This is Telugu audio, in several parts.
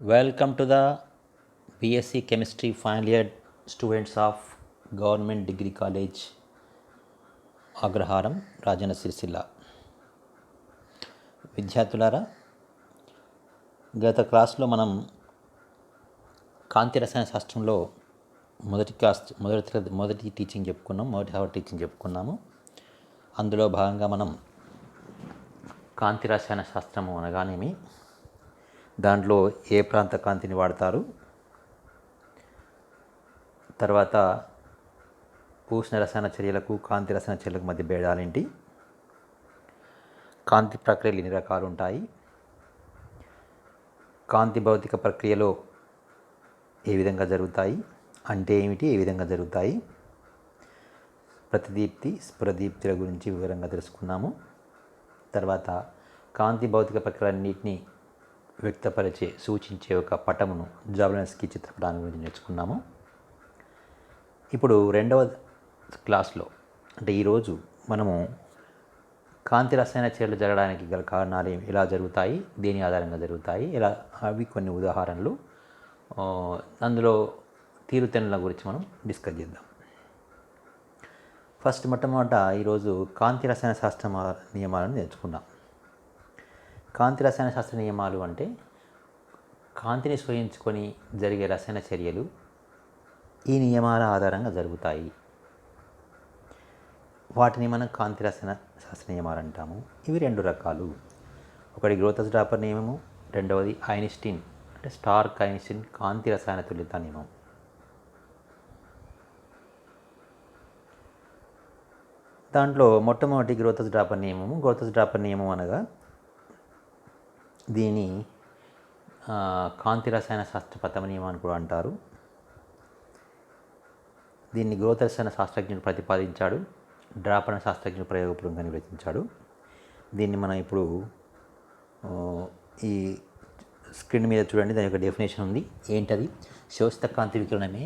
Welcome to the BSc Chemistry final year students of Government Degree College, అగ్రహారం రాజన్న సిరిసిల్ల. విద్యార్థులారా, గత క్లాస్లో మనం కాంతి రసాయన శాస్త్రంలో మొదటి టీచింగ్ చెప్పుకున్నాం, మొదటి అవర్ టీచింగ్ చెప్పుకున్నాము. అందులో భాగంగా మనం కాంతి రసాయన శాస్త్రము అనగానేమి, దాంట్లో ఏ ప్రాంత కాంతిని వాడతారు, తర్వాత ఉష్ణ రసాయన చర్యలకు కాంతి రసాయన చర్యలకు మధ్య భేదాలేంటి, కాంతి ప్రక్రియలు ఎన్ని రకాలు ఉంటాయి, కాంతి భౌతిక ప్రక్రియలో ఏ విధంగా జరుగుతాయి, అంటే ఏమిటి, ఏ విధంగా జరుగుతాయి, ప్రతిదీప్తి స్ఫురదీప్తిల గురించి వివరంగా తెలుసుకున్నాము. తర్వాత కాంతి భౌతిక ప్రక్రియలన్నింటినీ వ్యక్తపరిచే సూచించే ఒక పటమును జాబ్లెన్స్కీ చిత్రపటాన్ని గురించి నేర్చుకున్నాము. ఇప్పుడు రెండవ క్లాస్లో అంటే ఈరోజు మనము కాంతి రసాయన చర్యలు జరగడానికి గల కారణాలు ఎలా జరుగుతాయి, దేని ఆధారంగా జరుగుతాయి, ఎలా అవి కొన్ని ఉదాహరణలు, అందులో తీరుతెన్నుల గురించి మనం డిస్కస్ చేద్దాం. ఫస్ట్ మొట్టమొదట ఈరోజు కాంతి రసాయన శాస్త్ర నియమాలను నేర్చుకుందాం. కాంతి రసాయన శాస్త్ర నియమాలు అంటే కాంతిని సూచించుకొని జరిగే రసాయన చర్యలు ఈ నియమాల ఆధారంగా జరుగుతాయి. వాటిని మనం కాంతి రసాయన శాస్త్ర నియమాలు అంటాము. ఇవి రెండు రకాలు. ఒకటి గ్రోతస్ డాపర్ నియమము, రెండవది ఐన్స్టీన్ అంటే స్టార్క్ ఐన్స్టీన్ కాంతి రసాయన తుల్యత నియమం. దాంట్లో మొట్టమొదటి గ్రోతస్ డాపర్ నియమము. గ్రోతస్ డాపర్ నియమం అనగా దీని కాంతి రసాయన శాస్త్ర ప్రథమ నియమం అని కూడా అంటారు. దీన్ని గ్రోత్ రసాయన శాస్త్రజ్ఞుడు ప్రతిపాదించాడు, డ్రాపర్ శాస్త్రజ్ఞుడు ప్రయోగపూర్వకంగా నిర్వచించాడు. దీన్ని మనం ఇప్పుడు ఈ స్క్రీన్ మీద చూడండి, దాని యొక్క డెఫినేషన్ ఉంది. ఏంటది? శోషిత కాంతి వికిరణమే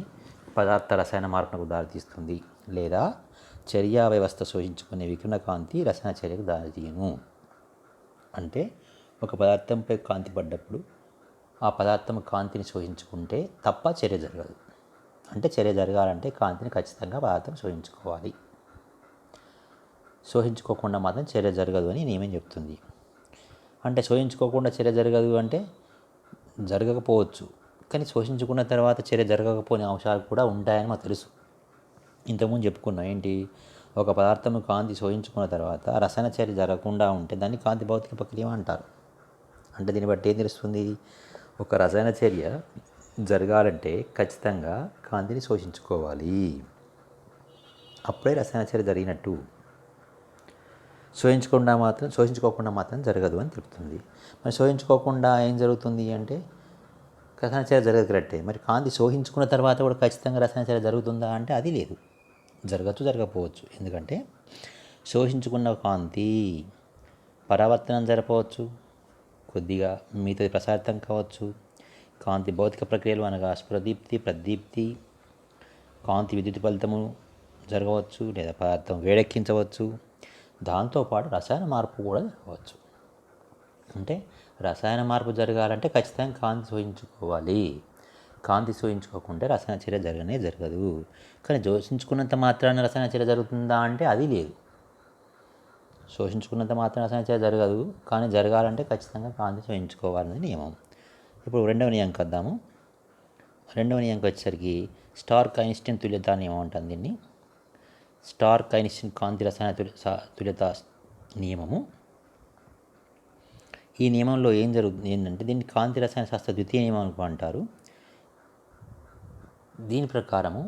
పదార్థ రసాయన మార్పునకు దారితీస్తుంది, లేదా చర్యా వ్యవస్థ శోషించుకునే వికిరణ కాంతి రసాయన చర్యకు దారితీయను. అంటే ఒక పదార్థంపై కాంతి పడ్డప్పుడు ఆ పదార్థం కాంతిని శోషించుకుంటే తప్ప చర్య జరగదు. అంటే చర్య జరగాలంటే కాంతిని ఖచ్చితంగా పదార్థం శోషించుకోవాలి. శోషించుకోకుండా మాత్రం చర్య జరగదు అని నియమం చెప్తుంది. అంటే శోషించుకోకుండా చర్య జరగదు అంటే జరగకపోవచ్చు, కానీ శోషించుకున్న తర్వాత చర్య జరగకపోని అంశాలు కూడా ఉంటాయని మాకు తెలుసు. ఇంతకుముందు చెప్పుకున్నాం. ఏంటి? ఒక పదార్థం కాంతి శోషించుకున్న తర్వాత రసాయన చర్య జరగకుండా ఉంటే దాన్ని కాంతి భౌతిక ప్రక్రియ అంటారు. అంటే దీన్ని బట్టి ఏం తెలుస్తుంది? ఒక రసాయన చర్య జరగాలంటే ఖచ్చితంగా కాంతిని శోషించుకోవాలి, అప్పుడే రసాయన చర్య జరిగినట్టు. శోషించుకోకుండా మాత్రం జరగదు అని తెలుపుతుంది. మరి శోషించుకోకుండా ఏం జరుగుతుంది అంటే రసాయన చర్య జరగదు, కరెక్టే. మరి కాంతి శోషించుకున్న తర్వాత కూడా ఖచ్చితంగా రసాయన చర్య జరుగుతుందా అంటే అది లేదు. జరగచ్చు, జరగకపోవచ్చు. ఎందుకంటే శోషించుకున్న కాంతి పరావర్తనం జరపవచ్చు, కొద్దిగా మిగతాది ప్రసారితం కావచ్చు. కాంతి భౌతిక ప్రక్రియలు అనగా స్ఫురదీప్తి, ప్రదీప్తి, కాంతి విద్యుత్ ఫలితము జరగవచ్చు, లేదా పదార్థం వేడెక్కించవచ్చు. దాంతోపాటు రసాయన మార్పు కూడా జరగవచ్చు. అంటే రసాయన మార్పు జరగాలంటే ఖచ్చితంగా కాంతి శోషించుకోవాలి. కాంతి శోషించుకోకుంటే రసాయన చర్య జరగదు. కానీ శోషించుకున్నంత మాత్రాన రసాయన చర్య జరుగుతుందా అంటే అది లేదు. శోషించుకున్నంత మాత్రం రసాయన చర్య జరగదు, కానీ జరగాలంటే ఖచ్చితంగా కాంతి శోషించుకోవాలనేది నియమం. ఇప్పుడు రెండవ నియమంకి వద్దాము. రెండవ నియమంకి వచ్చేసరికి స్టార్క్ ఐన్స్టీన్ తుల్యత నియమం అంటాం దీన్ని. స్టార్క్ ఐన్స్టీన్ కాంతి రసాయన తుల్యత నియమము. ఈ నియమంలో ఏం జరుగుతుంది ఏంటంటే దీన్ని కాంతి రసాయన శాస్త్ర ద్వితీయ నియమం అంటారు. దీని ప్రకారము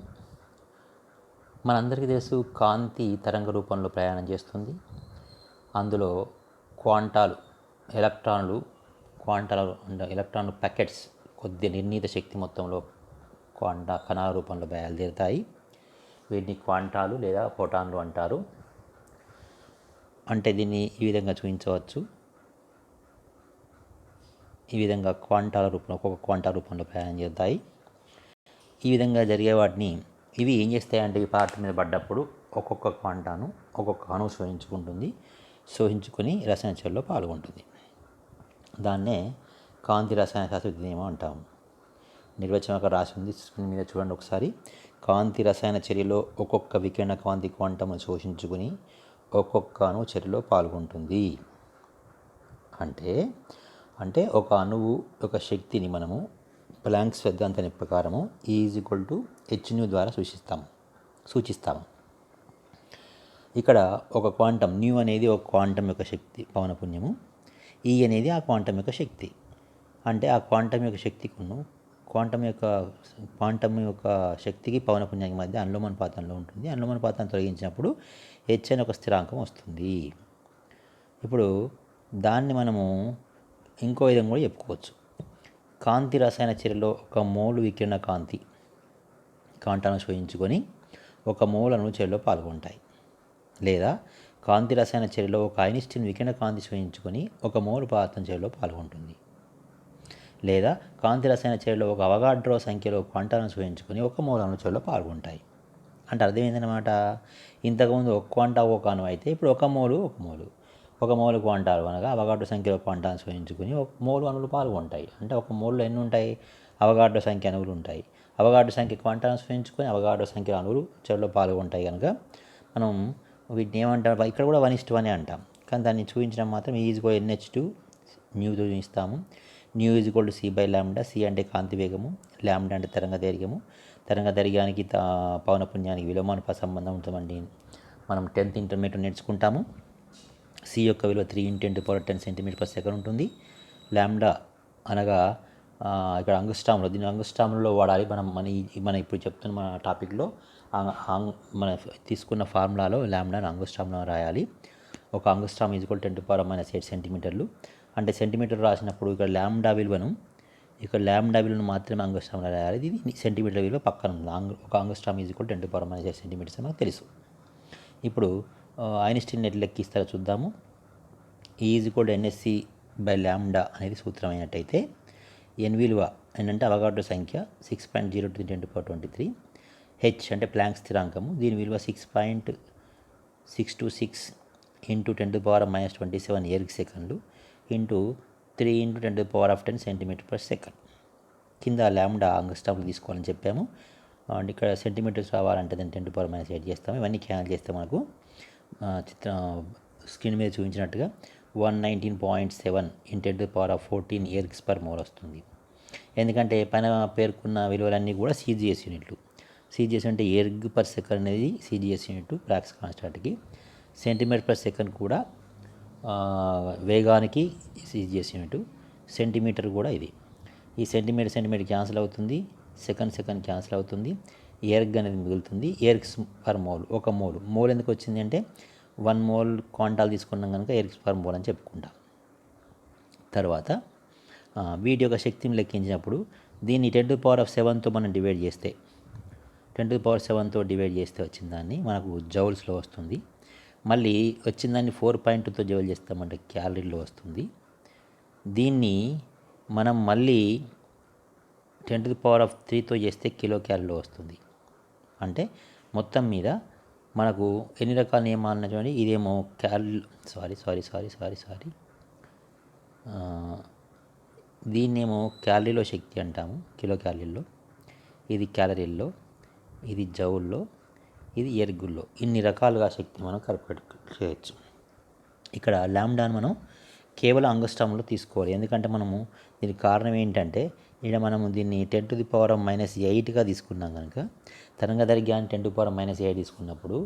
మనందరికీ తెలుసు, కాంతి తరంగ రూపంలో ప్రయాణం చేస్తుంది. అందులో ఎలక్ట్రాన్లు ప్యాకెట్స్ కొద్ది నిర్ణీత శక్తి మొత్తంలో కణాల రూపంలో బయలుదేరుతాయి. వీటిని క్వాంటాలు లేదా ఫోటాన్లు అంటారు. అంటే దీన్ని ఈ విధంగా చూపించవచ్చు. ఈ విధంగా ఒక్కొక్క క్వాంటా రూపంలో ప్రయాణం చేస్తాయి. ఈ విధంగా జరిగే వాటిని ఇవి ఏం చేస్తాయంటే ఈ పదార్థం మీద పడ్డప్పుడు ఒక్కొక్క క్వాంటాను ఒక్కొక్క అణువు శోషించుకుంటుంది. శోషించుకొని రసాయన చర్యలో పాల్గొంటుంది. దాన్నే కాంతి రసాయన శాస్త్ర నియమం అంటాము. నిర్వచనం అక్కడ రాసి ఉంది, స్క్రీన్ మీద చూడండి ఒకసారి. కాంతి రసాయన చర్యలో ఒక్కొక్క వికిరణ కాంతి క్వాంటంను శోషించుకుని ఒక్కొక్క అణువు చర్యలో పాల్గొంటుంది. అంటే ఒక అణువు ఒక శక్తిని మనము ప్లాంక్స్ సిద్ధాంతం ప్రకారము E=hν ద్వారా సూచిస్తాము. ఇక్కడ ఒక క్వాంటం న్యూ అనేది ఒక క్వాంటం యొక్క శక్తి పౌనపున్యము, ఈ అనేది ఆ క్వాంటం యొక్క శక్తి. అంటే ఆ క్వాంటం యొక్క శక్తికును క్వాంటం యొక్క శక్తికి పౌనపున్యానికి మధ్య అనులోమానుపాతంలో ఉంటుంది. అనులోమానుపాతాన్ని తొలగించినప్పుడు హెచ్ అనే ఒక స్థిరాంకం వస్తుంది. ఇప్పుడు దాన్ని మనము ఇంకో విధంగా కూడా చెప్పుకోవచ్చు. కాంతి రసాయన చర్యలో ఒక మోలు వికిరణ కాంటాను శోషించుకొని ఒక మోల్ అణువు చర్యలో పాల్గొంటాయి. లేదా కాంతి రసాయన చర్యలో ఒక ఐన్స్టీన్ వికిరణ కాంతి శోషించుకొని ఒక మోల్ పదార్థం చర్యలో పాల్గొంటుంది. లేదా కాంతి రసాయన చర్యలో ఒక అవగాడ్రో సంఖ్యలో క్వాంటాలను శోషించుకొని ఒక మోల్ అణువు చర్యలో పాల్గొంటాయి. అంటే అర్థం ఏంటన్నమాట, ఇంతకుముందు ఒక క్వాంటా ఒక అణువు అయితే ఇప్పుడు ఒక మోలు క్వాంటాలు అనగా అవగాడ్రో సంఖ్యలో క్వాంటాలను శోషించుకొని ఒక మోలు అణువులు పాల్గొంటాయి. అంటే ఒక మోల్లో ఎన్ని ఉంటాయి, అవగాడ్రో సంఖ్య అణువులు ఉంటాయి. అవగాడ్రో సంఖ్య క్వాంటాలను శోషించుకొని అవగాడ్రో సంఖ్య అణువులు చర్యలో పాల్గొంటాయి కనుక మనం వీటిని ఏమంటాం, ఇక్కడ కూడా 1:1 అంటాం. కానీ దాన్ని చూపించడం మాత్రం E=NH2 న్యూతో చూపిస్తాము. C/λ. C అంటే కాంతి వేగము, λ అంటే తరంగ దైర్ఘ్యానికి పౌనపున్యానికి విలోమానుపాత సంబంధం ఉంటుందండి. మనం 10th ఇంటర్మీడియట్ నేర్చుకుంటాము. C యొక్క విలువ 3 × 1010 cm/s ఉంటుంది. λ అనగా ఇక్కడ అంగుస్టాంలో, దీన్ని అంగుస్టాంలో వాడాలి. మన ఇప్పుడు చెప్తున్న మన టాపిక్లో మన తీసుకున్న ఫార్ములాలో లాంబ్డాను అంగుస్టాంలో రాయాలి. ఒక అంగుస్టామ్ =10⁻⁸ సెంటీమీటర్లు. అంటే సెంటీమీటర్ రాసినప్పుడు ఇక్కడ లాంబ్డా విలువను మాత్రమే అంగుస్టాంలో రాయాలి. ఇది సెంటీమీటర్ విలువ పక్కన ఉంది. ఒక అంగుస్టామ్ =10⁻⁸ సెంటీమీటర్స్ మనకు తెలుసు. ఇప్పుడు ఐన్స్టీన్ ఎట్లా లెక్కిస్తారో చూద్దాము. E=Nhc/λ అనేది సూత్రం అయినట్టయితే n విలువ ఏంటంటే అవగాడ్రో సంఖ్య 6.02 × 10⁻23, హెచ్ అంటే ప్లాంక్ స్థిరాంకము, దీని విలువ 6.626 × 10⁻27 ఎర్గ్ సెకండ్లు ఇంటూ 3 × 10⁻10 cm/s. కింద లాంబ్డా అంగుస్టాంలు తీసుకోవాలని చెప్పాము. అండ్ ఇక్కడ సెంటీమీటర్స్ రావాలంటే దాన్ని 10⁻8 చేస్తాము. ఇవన్నీ క్యాన్సిల్ చేస్తే మనకు స్క్రీన్ మీద చూపించినట్టుగా 119.7 × 10⁻14 ergs/mol వస్తుంది. ఎందుకంటే పైన పేర్కొన్న విలువలన్నీ కూడా CGS యూనిట్లు. CGS అంటే erg/s అనేది CGS యూనిట్ ప్లాంక్స్ కాన్స్టాంట్కి. cm/s కూడా వేగానికి CGS యూనిట్. సెంటీమీటర్ కూడా ఇది. ఈ సెంటీమీటర్ క్యాన్సిల్ అవుతుంది, సెకండ్ క్యాన్సిల్ అవుతుంది, ఎర్గ్ అనేది మిగులుతుంది. ergs/mol ఒక మోల్ ఎందుకు వచ్చింది అంటే 1 మోల్ క్వాంటాలు తీసుకున్నాం కనుక ergs/mol అని చెప్పుకుంటాం. తర్వాత వీటి యొక్క శక్తిని లెక్కించినప్పుడు దీన్ని 10⁻7తో మనం డివైడ్ చేస్తే 10⁻7తో డివైడ్ చేస్తే వచ్చిన దాన్ని మనకు జౌల్స్లో వస్తుంది. మళ్ళీ వచ్చిన దాన్ని 4.2తో జౌల్ చేస్తామంటే క్యాలరీలో వస్తుంది. దీన్ని మనం మళ్ళీ 10⁻3తో చేస్తే కిలో క్యాలరీలో వస్తుంది. అంటే మొత్తం మీద మనకు ఎన్ని రకాల నియమాలు ఉన్నాయి చూడండి. ఇదేమో దీన్నేమో క్యాలరీలో శక్తి అంటాము, కిలో క్యాలరీల్లో. ఇది క్యాలరీల్లో, ఇది జౌల్లో, ఇది ఎర్గుల్లో. ఇన్ని రకాలుగా శక్తి మనం కరెక్ట్ చేయొచ్చు. ఇక్కడ లాంబ్డాను మనం కేవలం అంగుస్టాంలో తీసుకోవాలి. ఎందుకంటే మనము దీనికి కారణం ఏంటంటే ఇక్కడ మనము దీన్ని 10⁻−8గా తీసుకున్నాం కనుక తరంగ దైర్ఘ్యాన్ని 10⁻8 తీసుకున్నప్పుడు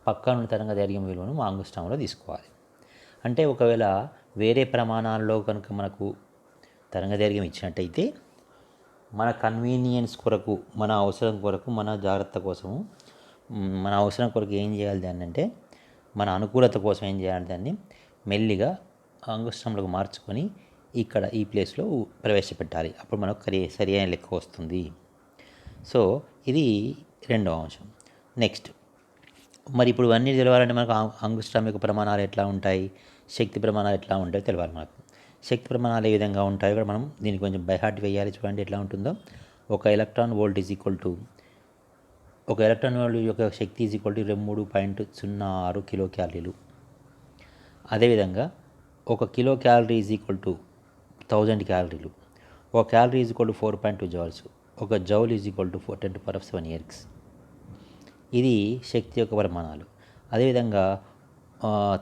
పక్కన తరంగ దైర్ఘ్యం విలువను మా అంగుస్టాంలో తీసుకోవాలి. అంటే ఒకవేళ వేరే ప్రమాణాల్లో కనుక మనకు తరంగ దైర్ఘ్యం ఇచ్చినట్టయితే మన కన్వీనియన్స్ కొరకు, మన అవసరం కొరకు, మన జాగ్రత్త కోసము, మన అవసరం కొరకు ఏం చేయాలి దాన్ని అంటే మన అనుకూలత కోసం ఏం చేయాలి దాన్ని మెల్లిగా అంగుస్టాంలోకి మార్చుకొని ఇక్కడ ఈ ప్లేస్లో ప్రవేశపెట్టాలి. అప్పుడు మనకు సరి అయిన లెక్క వస్తుంది. సో ఇది రెండవ అంశం. నెక్స్ట్ మరి ఇప్పుడు అన్నీ తెలవాలంటే మనకు అంగుస్టాం యొక్క ప్రమాణాలు ఎట్లా ఉంటాయి, శక్తి ప్రమాణాలు ఎట్లా ఉంటాయో తెలియాలి. మనకు శక్తి ప్రమాణాలు ఏ విధంగా ఉంటాయో కూడా మనం దీనికి కొంచెం బైహార్ట్ వేయాలి. చూడండి ఎట్లా ఉంటుందో. ఒక ఎలక్ట్రాన్ వోల్ట్ యొక్క శక్తి 23.06 కిలో క్యాలరీలు. అదేవిధంగా 1 కిలో క్యాలరీ 1000 క్యాలరీలు. ఒక calorie is equal to 4.2 joules, ఒక joule is equal to 10⁻⁷ ergs. ఇది శక్తి యొక్క ప్రమాణాలు. అదేవిధంగా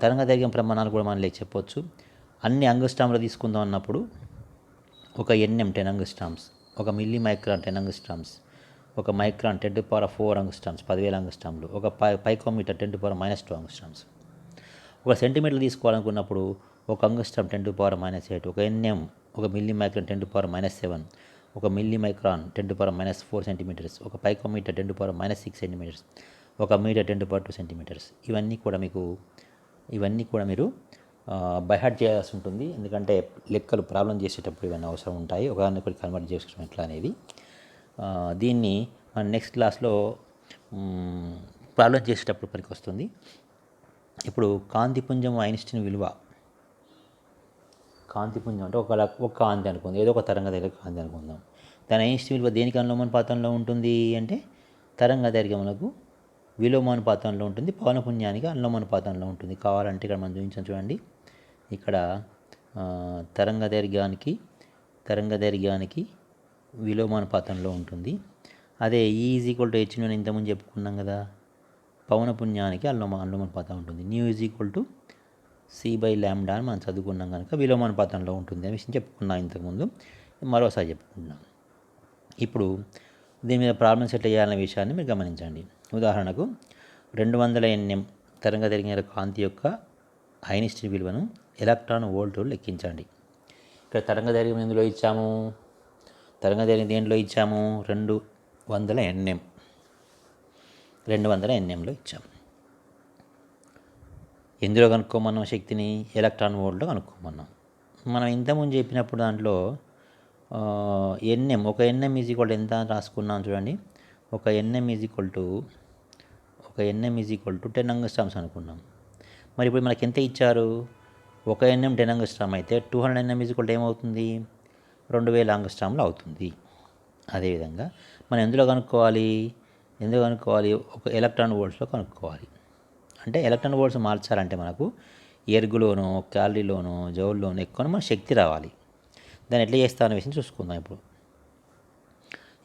తరంగదైర్ఘ్యం ప్రమాణాలు కూడా మనం చెప్పొచ్చు. అన్ని అంగుస్టాంలు తీసుకుందాం అన్నప్పుడు ఒక NM 10 అంగుస్టామ్స్, ఒక మిల్లీ మైక్రాన్ 10 అంగుస్టామ్స్, ఒక మైక్రాన్ 10⁴ అంగుస్టామ్స్ 10,000 అంగుస్టామ్లు, ఒక పైకోమీటర్ 10⁻⁻2 అంగుస్టామ్స్. ఒక సెంటీమీటర్లు తీసుకోవాలనుకున్నప్పుడు ఒక అంగుస్టామ్ 10⁻⁸, ఒక NM, ఒక మిల్లీ మైక్రాన్ 10⁻⁷, ఒక మిల్లీ మైక్రాన్ 10⁻⁴ సెంటీమీటర్స్, ఒక పైకోమీటర్ 10⁻�6 సెంటీమీటర్స్, ఒక మీటర్ 10⁻2 సెంటీమీటర్స్. ఇవన్నీ కూడా మీరు బైహార్ట్ చేయాల్సి ఉంటుంది. ఎందుకంటే లెక్కలు ప్రాబ్లం చేసేటప్పుడు ఇవన్నీ అవసరం ఉంటాయి. ఒకదాన్ని కన్వర్ట్ చేసుకోవడం ఎట్లా అనేది. దీన్ని మన నెక్స్ట్ క్లాస్లో ప్రాబ్లం చేసేటప్పుడు పనికి వస్తుంది. ఇప్పుడు కాంతిపుంజం ఐన్స్టీన్ విలువ. కాంతిపుంజం అంటే ఒక కాంతి అనుకుంది, ఏదో ఒక తరంగదైర్ఘ్య కాంతి అనుకుందాం. దాని ఐన్స్టీన్ విలువ దేనికి అనులోమానుపాతంలో ఉంటుంది అంటే తరంగదైర్ఘ్యములకు విలోమానుపాతంలో ఉంటుంది, పవనపుంజానికి అనులోమానుపాతంలో ఉంటుంది. కావాలంటే ఇక్కడ మనం చూపించాం చూడండి. ఇక్కడ తరంగదైర్ఘ్యానికి విలోమానుపాతంలో ఉంటుంది. అదే E is equal to H అని ఇంతకుముందు చెప్పుకున్నాం కదా, పవనపుంజానికి అనులోమానుపాతం ఉంటుంది. New is equal to C/λ అని మనం చదువుకున్నాం కనుక విలోమానుపాతంలో ఉంటుంది అని విషయం చెప్పుకున్నాం ఇంతకుముందు. మరోసారి చెప్పుకుంటున్నాం. ఇప్పుడు దీని మీద ప్రాబ్లమ్స్ ఎట్లా చేయాలనే విషయాన్ని మీరు గమనించండి. ఉదాహరణకు 200 nm తరంగదైర్ఘ్య కాంతి యొక్క ఐన్స్టీన్ విలువను ఎలక్ట్రాన్ వోల్ట్లు లెక్కించండి. ఇక్కడ తరంగదైర్ఘ్యం ఎందులో ఇచ్చాము, తరంగదైర్ఘ్యం దేంట్లో ఇచ్చాము, 200 nm, 200 nmలో ఇచ్చాము. ఎందులో కనుక్కోమన్నాం శక్తిని, ఎలక్ట్రాన్ వోల్ట్లో కనుక్కోమన్నాం. మనం ఇంతకుముందు చెప్పినప్పుడు దాంట్లో NM, ఒక NM ఈజ్ ఈక్వల్ ఎంత రాసుకున్నాం చూడండి. ఒక NM ఈజ్ ఈక్వల్ టు 10 అంగుస్టామ్స్ అనుకున్నాం. మరి ఇప్పుడు మనకి ఎంత ఇచ్చారు, ఒక NM 10 అంగుస్టామ్ అయితే 200 nm ఈజ్ ఈక్వల్ ఏమవుతుంది, 2000 అంగుస్టామ్లు అవుతుంది. అదేవిధంగా మనం ఎందులో కనుక్కోవాలి, ఒక ఎలక్ట్రాన్ వోల్ట్స్లో కనుక్కోవాలి. అంటే ఎలక్ట్రాన్ వోల్ట్స్ మార్చాలంటే మనకు ఎర్గులోనో క్యాలరీలోనో జౌల్లోనో ఎక్కువ మన శక్తి రావాలి. దాన్ని ఎట్లా చేస్తామనే విషయం చూసుకుందాం.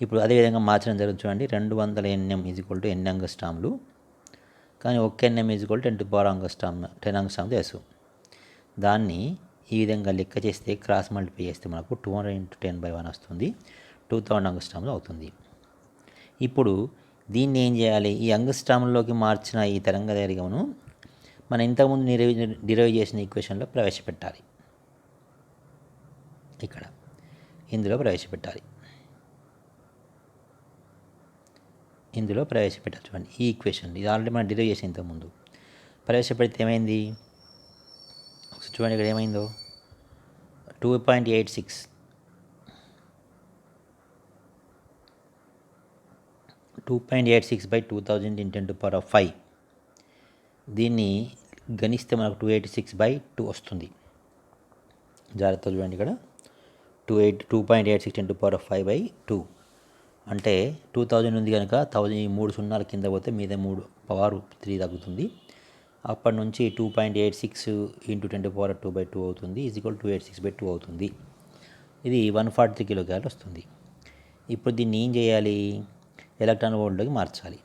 ఇప్పుడు అదేవిధంగా మార్చడం జరుగుతుంది చూడండి. 200 nm is equal to N అంగుస్టామ్లు, కానీ 1 nm ఈజ్ ఈక్వల్ టు 10 అంగుస్టామ్ తెలుసు. దాన్ని ఈ విధంగా లెక్క చేస్తే క్రాస్ మల్టిప్లై చేస్తే మనకు 200 × 10/1 వస్తుంది, 2000 అంగుస్టామ్లు అవుతుంది. ఇప్పుడు దీన్ని ఏం చేయాలి, ఈ అంగుస్టామ్లోకి మార్చిన ఈ తరంగదైర్ఘ్యమును మనం ఇంతకుముందు డిరైవ్ చేసిన ఈక్వేషన్లో ప్రవేశపెట్టాలి. ఇక్కడ ఇందులో ప్రవేశపెట్టాలి చూడండి. ఈ ఈక్వేషన్ ఇది ఆల్రెడీ మనం డిరైవ్ చేసిన ఇంతకుముందు ప్రవేశపెడితే ఏమైంది ఒకసారి చూడండి. ఇక్కడ ఏమైందో 2.86 / 2000 × 10⁵. దీన్ని గణిస్తే మనకు 286/2 వస్తుంది. జాగ్రత్తగా చూడండి. ఇక్కడ 2.86 × 10⁵/2 అంటే 2000 ఉంది కనుక 1000 ఈ 3 సున్నాల కింద పోతే మీద 3 3 తగ్గుతుంది. అప్పటి నుంచి 2.86 × 10⁻²/2 అవుతుంది, ఈజ్ ఈక్వల్ 286/2 అవుతుంది. ఇది 143 కిలోగ్రాములు వస్తుంది. ఇప్పుడు దీన్ని ఏం చేయాలి, ఎలక్ట్రాన్ వోల్ట్లోకి మార్చాలి.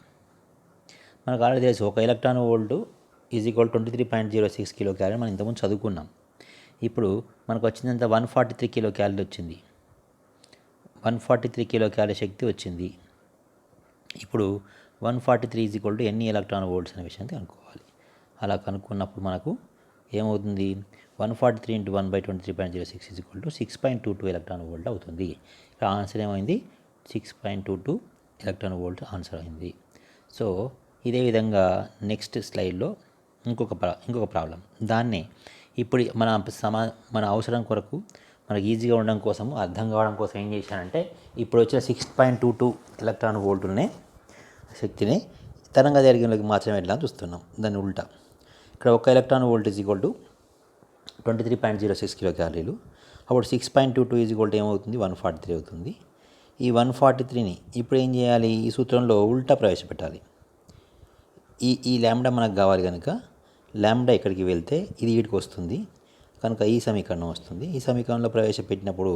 మనకు ఆల్రెడీ తెలుసు, ఒక electron volt is equal 23.06 kilo calorie మనం ఇంతకుముందు చదువుకున్నాం. ఇప్పుడు మనకు వచ్చిందంత 143 కిలో క్యాలరీ వచ్చింది. 143 కిలో క్యాలరీ శక్తి వచ్చింది. ఇప్పుడు 143 ఈజ్ ఈక్వల్ టు ఎన్ని ఎలక్ట్రాన్ వోల్ట్స్ అనే విషయాన్ని కనుక్కోవాలి. అలా కనుక్కున్నప్పుడు మనకు ఏమవుతుంది, 143 × 1/23.06 is equal to 6.22 electron volt అవుతుంది. ఇక్కడ ఆన్సర్ ఏమైంది, 6.22 ఎలక్ట్రాన్ వోల్ట్ ఆన్సర్ అయింది. సో ఇదే విధంగా నెక్స్ట్ స్లైడ్లో ఇంకొక ప్రాబ్లం, దాన్నే ఇప్పుడు మన అవసరం కొరకు మనకు ఈజీగా ఉండడం కోసం, అర్థం కావడం కోసం ఏం చేశానంటే, ఇప్పుడు వచ్చిన 6.22 ఎలక్ట్రాన్ వోల్టునే శక్తిని తరంగదైర్ఘ్యంలోకి మార్చడం ఎట్లా అని చూస్తున్నాం. దాన్ని ఉల్టా ఇక్కడ ఒక electron volt is equal to 23.06 kilo క్యాలరీలు. అప్పుడు 6.22 ఈజ్ ఈక్వల్ టు ఏమవుతుంది, 143 అవుతుంది. ఈ 143ని ఇప్పుడు ఏం చేయాలి, ఈ సూత్రంలో ఉల్టా ప్రవేశపెట్టాలి. ఈ ల్యాండా మనకు కావాలి కనుక ల్యాండా ఇక్కడికి వెళ్తే ఇది వీటికి వస్తుంది కనుక ఈ సమీకరణం వస్తుంది. ఈ సమీకరణంలో ప్రవేశపెట్టినప్పుడు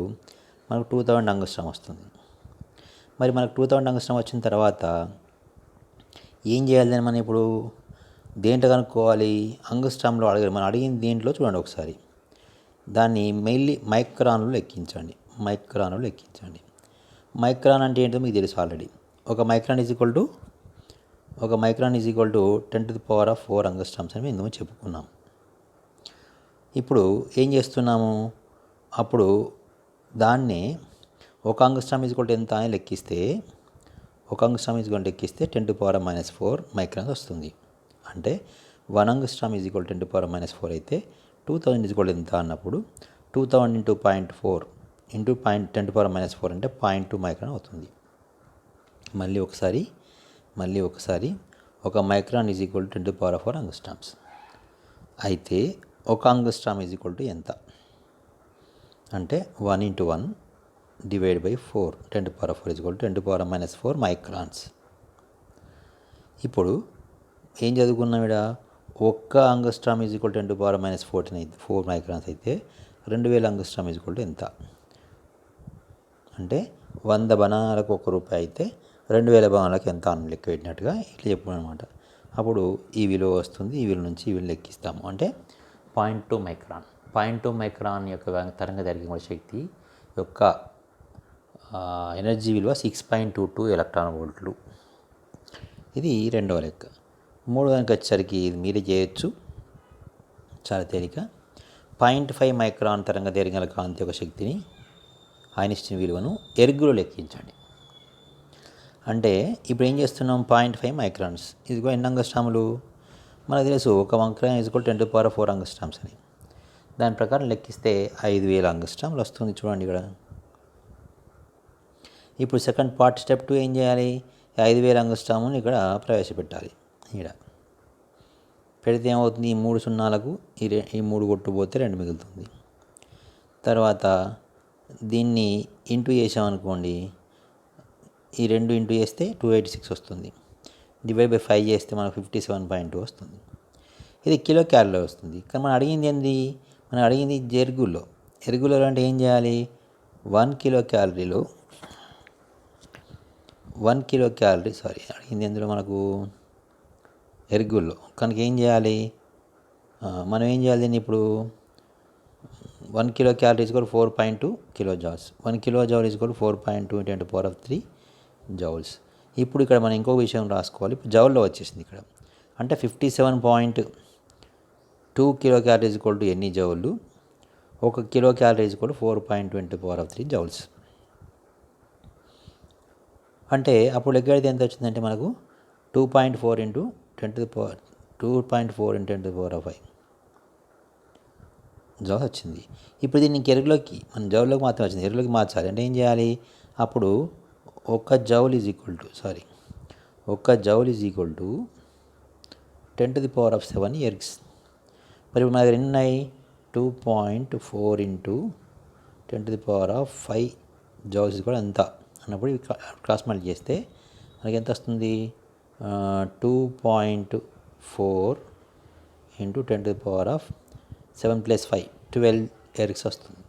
మనకు 2000 యాంగ్స్ట్రామ్ వస్తుంది. మరి మనకు 2000 యాంగ్స్ట్రామ్ వచ్చిన తర్వాత ఏం చేయాలి మనం ఇప్పుడు దేంట్లో కనుక్కోవాలి? యాంగ్స్ట్రామ్లో అడగాలి. మనం అడిగిన దీంట్లో చూడండి ఒకసారి, దాన్ని మైక్రాన్లో లెక్కించండి. మైక్రాన్ అంటే ఏంటో మీకు తెలుసు ఆల్రెడీ. ఒక micron is equal to 10⁴ angstroms అని మేము చెప్పుకున్నాం. ఇప్పుడు ఏం చేస్తున్నాము? అప్పుడు దాన్ని ఒక యాంగ్స్ట్రామ్ ఈజ్ ఈక్వల్ టు ఎంత అని లెక్కిస్తే, 10⁻⁻4 మైక్రాన్స్ వస్తుంది. అంటే 1 యాంగ్స్ట్రామ్ ఈజ్ ఈక్వల్ 10⁻⁻4 అయితే 2000 ఈజ్ ఈక్వల్ ఎంత అన్నప్పుడు 2000 × 0.4 × 10⁻⁻4 అంటే 0.2 మైక్రాన్ అవుతుంది. మళ్ళీ ఒకసారి ఒక మైక్రాన్ ఈజ్ ఈక్వల్ 10⁴ యాంగ్స్ట్రామ్స్ అయితే ఒక యాంగ్స్ట్రామ్ ఈజ్ ఈక్వల్ టు ఎంత అంటే 1 × 1 divide by 4 10⁴ is equal to 10⁻⁻4 microns. ఇప్పుడు ఏం చదువుకున్నాం ఇక్కడ? ఒక్క యాంగ్స్ట్రామ్ ఈజ్ ఈక్వల్ 10⁻⁻14 అయితే 4 మైక్రాన్స్ అయితే 2000 యాంగ్స్ట్రామ్ ఈజ్ ఈక్వల్ టు ఎంత అంటే 100 బనానాలకు ₹1 అయితే 2000 బనానాలకు ఎంత అని లెక్క పెట్టినట్టుగా ఇట్లా చెప్పుకున్నాం అనమాట. అప్పుడు ఈ విలువ వస్తుంది. ఈ విలువ నుంచి ఈ విలువ లెక్కిస్తాము. అంటే 0.2 మైక్రాన్. 0.2 మైక్రాన్ యొక్క తరంగదైర్ఘ్యం శక్తి యొక్క ఎనర్జీ విలువ 6.22 ఎలక్ట్రాన్ వోల్ట్లు. ఇది రెండవ లెక్క. మూడవ లెక్క వచ్చేసరికి ఇది మీరే చేయొచ్చు, చాలా తేలిక. 0.5 మైక్రాన్ తరంగదైర్ఘ్యాల కాంతి యొక్క శక్తిని, ఐన్స్టీన్ విలువను ఎర్గులో లెక్కించండి. అంటే ఇప్పుడు ఏం చేస్తున్నాం? 0.5 మైక్రాన్స్ ఇదిగో ఎన్ని యాంగ్స్ట్రాములు మనకు తెలుసు. ఒక మైక్రాన్ ఈజ్ ఈక్వల్ 10⁴ యాంగ్స్ట్రామ్స్ అని. దాని ప్రకారం లెక్కిస్తే 5000 యాంగ్స్ట్రామ్లు వస్తుంది. చూడండి ఇక్కడ. ఇప్పుడు సెకండ్ పార్ట్ స్టెప్ 2 ఏం చేయాలి? 5000 యాంగ్స్ట్రాములు ఇక్కడ ప్రవేశపెట్టాలి. ఇక్కడ పెడితే ఏమవుతుంది? ఈ 3 సున్నాలకు ఈ 3 కొట్టుపోతే 2 మిగులుతుంది. తర్వాత దీన్ని ఇంటూ చేసామనుకోండి, ఈ 2 ఇంటూ చేస్తే 286 వస్తుంది. డివైడ్ బై 5 చేస్తే మనకు 57.2 వస్తుంది. ఇది కిలో క్యాలరీలో వస్తుంది. కానీ మనం అడిగింది ఏంది? మనం అడిగింది ఎరుగుల్లో అంటే ఏం చేయాలి? 1 కిలో క్యాలరీలో అడిగింది ఎందులో మనకు ఎరుగుల్లో. కనుక ఏం చేయాలి? మనం ఏం చేయాలి దీన్ని ఇప్పుడు? 1 kilo calorie is equal 4.2 kilo joules. 1 kilo joule is equal 4.2 × 10⁻³ joules. ఇప్పుడు ఇక్కడ మనం ఇంకో విషయం రాసుకోవాలి. ఇప్పుడు జౌల్లో వచ్చేసింది ఇక్కడ. అంటే 57.2 kilo calorie is equal to ఎన్ని జౌళ్ళు? 1 kilo calorie is equal to 4.2 × 10⁻³ joules. అంటే అప్పుడు లెక్క ఎంత వచ్చిందంటే మనకు 2.4 × 10⁻5 జౌల్స్ వచ్చింది. ఇప్పుడు దీన్ని ఎరుగులోకి మనం జౌల్లోకి మాత్రం వచ్చింది, ఎరుగులోకి మార్చాలి. అంటే ఏం చేయాలి? అప్పుడు 1 joule is equal to 10⁻7 ergs. మరి ఇప్పుడు మన దగ్గర ఎన్ని ఉన్నాయి? 2.4 × 10⁻5 జౌల్స్ కూడా ఎంత అన్నప్పుడు క్రాస్ మల్టిప్లై చేస్తే మనకి ఎంత వస్తుంది? 2.4 × 10⁻7 + 5 12 ఎర్గ్స్ వస్తుంది.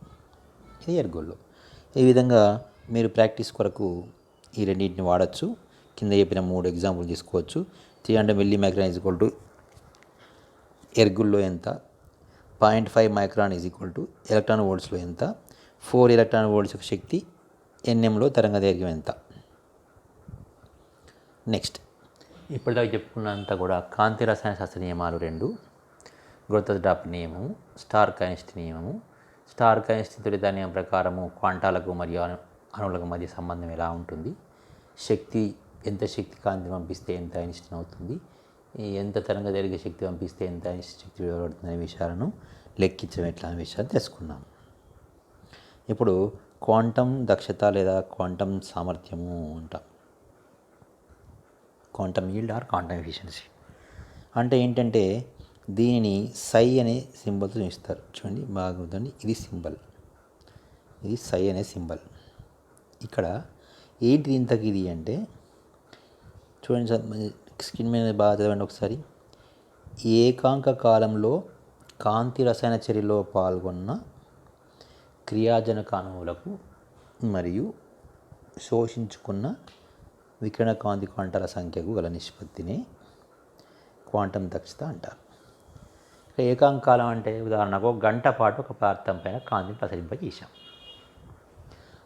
ఇది ఎర్గోల్లో. ఈ విధంగా మీరు ప్రాక్టీస్ కొరకు ఈ రెండింటిని వాడచ్చు. కింద చెప్పిన 3 ఎగ్జాంపుల్ తీసుకోవచ్చు. 300 milli micron is equal to ఎర్గుల్లో ఎంత, 0.5 micron is equal to electron వోల్ట్స్లో ఎంత, 4 ఎలక్ట్రాన్ వోల్ట్స్ యొక్క శక్తి ఎన్ఎంలో తరంగదైర్ఘ్యం ఎంత. నెక్స్ట్ ఇప్పటిదాకా చెప్పుకున్నంతా కూడా కాంతి రసాయన శాస్త్ర నియమాలు 2, గ్రోత్-డాప్ నియమము, స్టార్క్-ఐన్స్టీన్ నియమము. స్టార్క్-ఐన్స్టీన్ తొలిత నియమం ప్రకారము క్వాంటాలకు మరియు అణువులకు మధ్య సంబంధం ఎలా ఉంటుంది, ఎంత శక్తి కాంతి పంపిస్తే ఎంత ఐన్స్టీన్ అవుతుంది, ఎంత తరంగదైర్ఘ్య శక్తి పంపిస్తే ఎంత ఐన్స్టీన్ శక్తి విడబడుతుంది అనే విషయాలను లెక్కించడం ఎట్లా అనే విషయాలు తెలుసుకున్నాం. ఇప్పుడు క్వాంటం దక్షత లేదా క్వాంటం సామర్థ్యము అంటాం. Quantum yield are quantum efficiency అంటే ఏంటంటే దీనిని సై అనే సింబల్తో చూపిస్తారు. చూడండి బాగా ఉందండి. ఇది సింబల్, ఇది సై అనే సింబల్. ఇక్కడ ఏంటి ఇంతకు ఇది అంటే చూడండి సార్, స్క్రీన్ మీద బాగా చదవండి ఒకసారి. ఏకాంక కాలంలో కాంతి రసాయన చర్యలో పాల్గొన్న క్రియాజనక అణువులకు మరియు శోషించుకున్న వికిరణ కాంతి క్వాంటాల సంఖ్యకు గల నిష్పత్తిని క్వాంటం దక్షత అంటారు. ఏకాంకాలం అంటే ఉదాహరణకు ఒక గంట పాటు ఒక పదార్థం పైన కాంతిని ప్రసరింపజేశాం.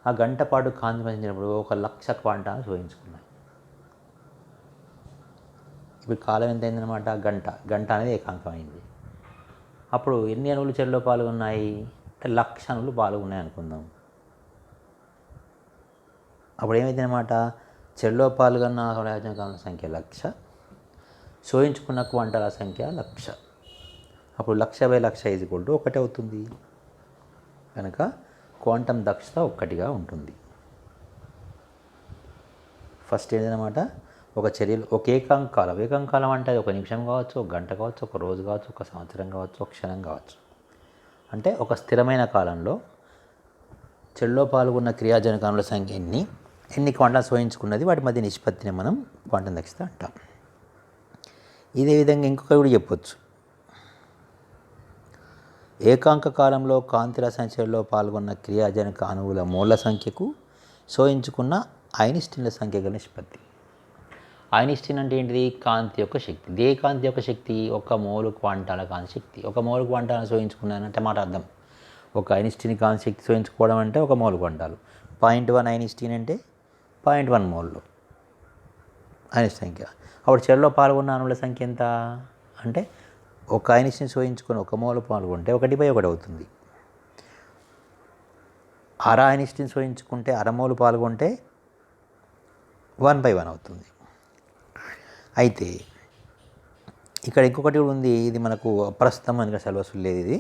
ఆ గంట పాటు కాంతి ప్రసరించినప్పుడు 1,00,000 క్వాంటాలను శోధించుకున్నాయి. ఇప్పుడు కాలం ఎంత అయిందనమాట? గంట అనేది ఏకాంకం అయింది. అప్పుడు ఎన్ని అణువులు చర్యలో పాల్గొన్నాయి? 1,00,000 అణువులు పాల్గొన్నాయి అనుకుందాం. అప్పుడు ఏమైందనమాట? చర్యలో పాల్గొన్న కాంతుల సంఖ్య 1,00,000, శోధించుకున్న క్వాంటాల సంఖ్య 1,00,000. అప్పుడు 1,00,000/1,00,000 1 అవుతుంది. కనుక క్వాంటం దక్షత 1గా ఉంటుంది. ఫస్ట్ ఏంటన్నమాట? ఒక చర్యలు ఒక ఏకాంకాలం అంటే అది 1 నిమిషం కావచ్చు, 1 గంట కావచ్చు, 1 రోజు కావచ్చు, 1 సంవత్సరం కావచ్చు, 1 క్షణం కావచ్చు. అంటే ఒక స్థిరమైన కాలంలో చర్యలో పాల్గొన్న క్రియాజనకాల సంఖ్య ఎన్ని క్వాంటం శోధించుకున్నది, వాటి మధ్య నిష్పత్తిని మనం క్వాంటం దక్షత అంటాం. ఇదే విధంగా ఇంకొక కూడా చెప్పొచ్చు. ఏకాంక కాలంలో కాంతి రసాయన చర్యలో పాల్గొన్న క్రియాజనక అణువుల మోళ్ల సంఖ్యకు శోధించుకున్న ఐన్స్టీన్ల సంఖ్య గల నిష్పత్తి. ఐన్స్టీన్ అంటే ఏంటిది? కాంతి యొక్క శక్తి. ఏ కాంతి యొక్క శక్తి? 1 మోలు క్వాంటాల కాంతి శక్తి. 1 మోలు క్వాంటాలను శోధించుకున్నానంటే మాట అర్థం. ఒక ఐన్స్టీన్ కాంతి శక్తి శోధించుకోవడం అంటే 1 మోలు క్వాంటాలు. 0.1 ఐన్స్టీన్ అంటే 0.1 మోల్లో ఐన్స్టీన్ సంఖ్య. అప్పుడు చర్యలో పాల్గొన్న అణువుల సంఖ్య ఎంత అంటే, ఒక ఐన్స్టీన్ శోధించుకొని 1 మోల్ పాల్గొంటే 1/1 అవుతుంది. అర ఐన్స్టీన్ శోధించుకుంటే అర మోల్ పాల్గొంటే 1/1 అవుతుంది. అయితే ఇక్కడ ఇంకొకటి ఉంది. ఇది మనకు అప్రస్తుతం అని సిలబస్లో లేదు. ఇది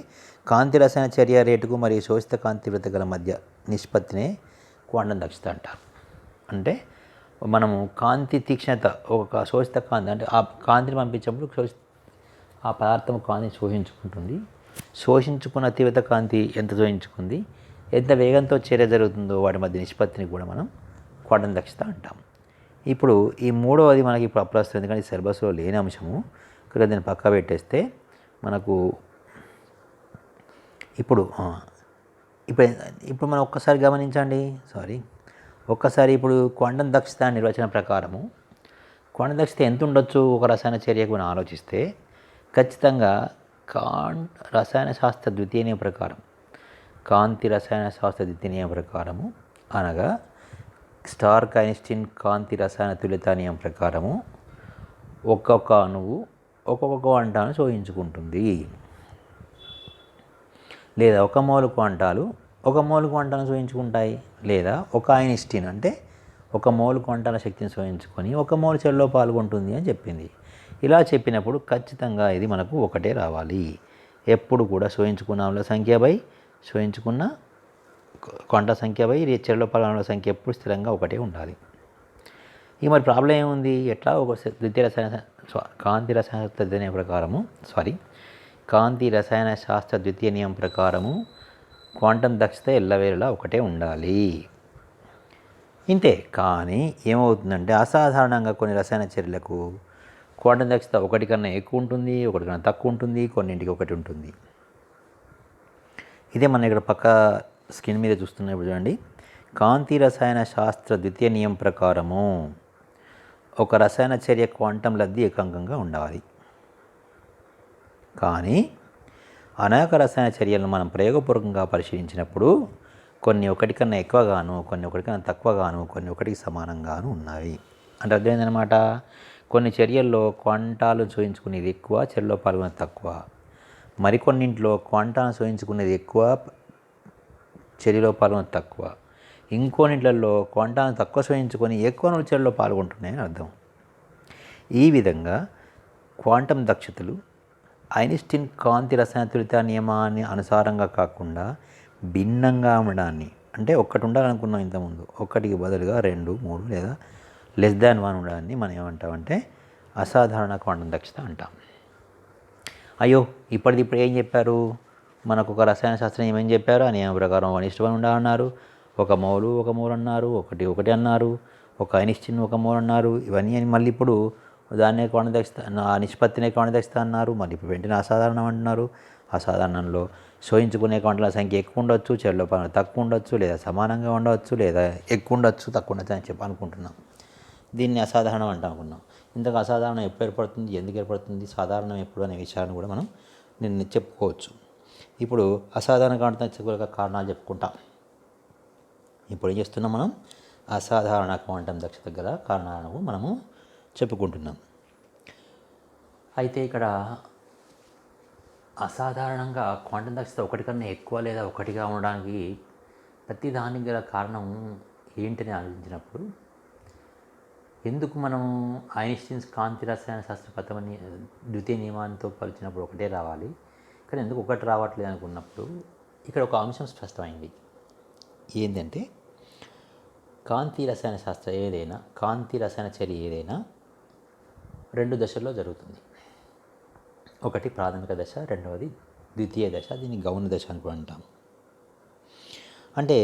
కాంతి రసాయన చర్య రేటుకు మరియు శోషిత కాంతి తీవ్రత గల మధ్య నిష్పత్తినే క్వాంటం దక్షత అంటారు. అంటే మనము కాంతి తీక్ష్ణత, ఒక శోషిత కాంతి అంటే ఆ కాంతిని పంపించినప్పుడు ఆ పదార్థం కాంతిని శోషించుకుంటుంది. శోషించుకున్న తీవ్రత కాంతి ఎంత శోషించుకుంది, ఎంత వేగంతో చర్య జరుగుతుందో వాటి మధ్య నిష్పత్తిని కూడా మనం క్వాంటం దక్షత అంటాం. ఇప్పుడు ఈ మూడవది మనకి ఇప్పుడు అప్రస్తుతం, ఎందుకంటే సిలబస్లో లేని అంశము. ఇక్కడ దీన్ని పక్క పెట్టేస్తే మనకు ఇప్పుడు మనం ఒక్కసారి గమనించండి. ఒక్కసారి ఇప్పుడు క్వాంటం దక్షత నిర్వచనం ప్రకారము క్వాంటం దక్షత ఎంత ఉండొచ్చు ఒక రసాయన చర్యకు మనం ఆలోచిస్తే, ఖచ్చితంగా రసాయన శాస్త్ర ద్వితీయ నియమం ప్రకారం, కాంతి రసాయన శాస్త్ర ద్వితీయ నియమం ప్రకారము అనగా స్టార్క్ ఐన్స్టీన్ కాంతి రసాయన తుల్యతా నియమం ప్రకారము ఒక్కొక్క అణువు ఒక్కొక్క క్వాంటాను శోధించుకుంటుంది. లేదా 1 మోల్ క్వాంటాలు 1 మోల్ క్వాంటాలను శోధించుకుంటాయి. లేదా ఒక ఐన్స్టీన్ అంటే 1 మోల్ క్వాంటాల శక్తిని శోధించుకొని 1 మోల్ చర్యలో పాల్గొంటుంది అని చెప్పింది. ఇలా చెప్పినప్పుడు ఖచ్చితంగా ఇది మనకు ఒకటే రావాలి. ఎప్పుడు కూడా శోధించుకున్న అణువుల సంఖ్య శోధించుకున్న క్వాంటా సంఖ్య చర్యలో పాల్గొన్న సంఖ్య ఎప్పుడు స్థిరంగా ఒకటే ఉండాలి. ఇక మరి ప్రాబ్లం ఏముంది? ఎట్లా ఒక కాంతి రసాయన శాస్త్ర ద్వితీయ నియమం ప్రకారము క్వాంటం దక్షత ఎల్లవేళలా ఒకటే ఉండాలి. ఇంతే. కానీ ఏమవుతుందంటే అసాధారణంగా కొన్ని రసాయన చర్యలకు క్వాంటం దక్షత 1 కన్నా ఎక్కువ ఉంటుంది, 1 కన్నా తక్కువ ఉంటుంది, కొన్నింటికి 1 ఉంటుంది. ఇదే మనం ఇక్కడ పక్క స్క్రీన్ మీద చూస్తున్నప్పుడు చూడండి. కాంతి రసాయన శాస్త్ర ద్వితీయ నియమం ప్రకారము ఒక రసాయన చర్య క్వాంటం లబ్ది ఏకాంకంగా ఉండాలి. కానీ అనేక రసాయన చర్యలను మనం ప్రయోగపూర్వకంగా పరిశీలించినప్పుడు కొన్ని 1 కన్నా ఎక్కువగాను, కొన్ని 1 కన్నా తక్కువగాను, కొన్ని 1కి సమానంగాను ఉన్నాయి. అంటే అర్థమైందనమాట. కొన్ని చర్యల్లో క్వాంటాలు శోధించుకునేది ఎక్కువ, చర్యలో పాల్గొనేది తక్కువ. మరికొన్నింటిలో క్వాంటాను శోధించుకునేది ఎక్కువ, చర్యలో పాల్గొనేది తక్కువ. ఇంకొన్నింటిలో క్వాంటాను తక్కువ శోధించుకొని ఎక్కువ చర్యలో పాల్గొంటున్నాయని అర్థం. ఈ విధంగా క్వాంటం దక్షతలు ఐన్స్టీన్ కాంతి రసాయన తుల్యతా నియమాన్ని అనుసారంగా కాకుండా భిన్నంగా ఉండడాన్ని, అంటే 1 ఉండాలనుకున్నాం ఇంతకుముందు, 1కి బదులుగా 2, 3 లేదా <1 ఉండడాన్ని మనం ఏమంటామంటే అసాధారణ క్వాంటం దక్షత అంటాం. అయ్యో ఇప్పుడు ఏం చెప్పారు మనకు? ఒక రసాయన శాస్త్రం ఏమేం చెప్పారు? ఆ నియమం ప్రకారం 1:1 ఉండాలన్నారు. 1 మోలు 1 మోల్ అన్నారు, 1 అన్నారు, ఒక ఐన్స్టీన్ 1 మోల్ అన్నారు. ఇవన్నీ అని మళ్ళీ ఇప్పుడు దాన్నే క్వాంటం దక్షత, ఆ నిష్పత్తినే క్వాంటం దక్షత అన్నారు. మళ్ళీ ఇప్పుడు వెంటనే అసాధారణం అంటున్నారు. అసాధారణంలో శోషించుకునే క్వాంటాల సంఖ్య ఎక్కువ ఉండొచ్చు, చర్యలో పాల్గొనే తక్కువ ఉండొచ్చు, లేదా సమానంగా ఉండవచ్చు, లేదా ఎక్కువ ఉండొచ్చు, తక్కువ ఉండొచ్చు అని చెప్పి అనుకుంటున్నాం. దీన్ని అసాధారణం అంటాం అనుకున్నాం. ఇంతకు అసాధారణం ఎప్పుడు ఏర్పడుతుంది, ఎందుకు ఏర్పడుతుంది, సాధారణం ఎప్పుడు అనే విషయాన్ని కూడా మనం నిన్న చెప్పుకోవచ్చు. ఇప్పుడు అసాధారణ క్వాంటం కారణాలు చెప్పుకుంటాం. ఇప్పుడు ఏం చేస్తున్నాం మనం? అసాధారణ క్వాంటం దక్షత గల కారణాలను మనము చెప్పుకుంటున్నాం. అయితే ఇక్కడ అసాధారణంగా క్వాంటం దక్షత ఒకటి కన్నా ఎక్కువ లేదా ఒకటిగా ఉండడానికి ప్రతి దానికి గల కారణం ఏంటని ఆలోచించినప్పుడు, ఎందుకు మనం ఐన్స్టీన్స్ కాంతి రసాయన శాస్త్ర ప్రథమ ద్వితీయ నియమాంతో పోల్చినప్పుడు ఒకటే రావాలి, కానీ ఎందుకు ఒకటి రావట్లేదు అనుకున్నప్పుడు ఇక్కడ ఒక అంశం స్పష్టమైంది. ఏంటంటే కాంతి రసాయన శాస్త్రం ఏదైనా, కాంతి రసాయన చర్య ఏదైనా 2 దశల్లో జరుగుతుంది. ఒకటి ప్రాథమిక దశ, రెండవది ద్వితీయ దశ. దీన్ని గౌణ దశ అని కూడా అంటాం. అంటే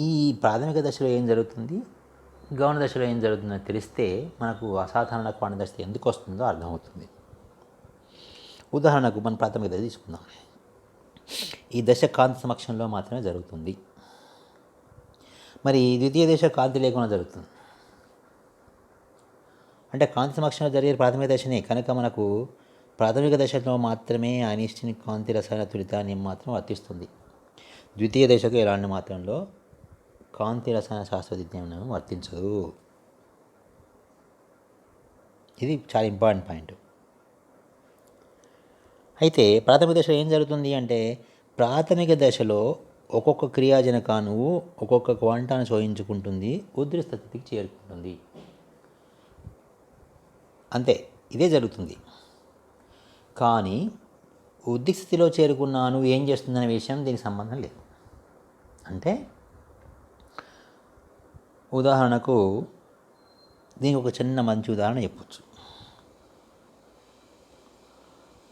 ఈ ప్రాథమిక దశలో ఏం జరుగుతుంది, గౌణ దశలో ఏం జరుగుతుందో తెలిస్తే మనకు అసాధారణ క్వాంటం దశ ఎందుకు వస్తుందో అర్థమవుతుంది. ఉదాహరణకు మనం ప్రాథమిక దశ తీసుకుందాం. ఈ దశ కాంతి సమక్షంలో మాత్రమే జరుగుతుంది. మరి ద్వితీయ దశ కాంతి లేకుండా జరుగుతుంది. అంటే కాంతి సమక్షంలో జరిగే ప్రాథమిక దశనే కనుక మనకు ప్రాథమిక దశలో మాత్రమే ఐన్స్టీన్ కాంతి రసాయన తులితాన్ని మాత్రం వర్తిస్తుంది. ద్వితీయ దశకు ఎలాంటి మాత్రంలో కాంతి రసాయన శాస్త్ర విజ్ఞానం వర్తించదు. ఇది చాలా ఇంపార్టెంట్ పాయింట్. అయితే ప్రాథమిక దశలో ఏం జరుగుతుంది అంటే, ప్రాథమిక దశలో ఒక్కొక్క క్రియాజనకాణువు ఒక్కొక్క క్వాంటాన్ని శోషించుకుంటుంది, ఉద్రిక్త స్థితికి చేరుకుంటుంది. అంతే, ఇదే జరుగుతుంది. కానీ ఉద్రిక్త స్థితిలో చేరుకున్న అణువు ఏం చేస్తుందనే విషయం దీనికి సంబంధం లేదు. అంటే ఉదాహరణకు దీనికి ఒక చిన్న మంచి ఉదాహరణ చెప్పచ్చు.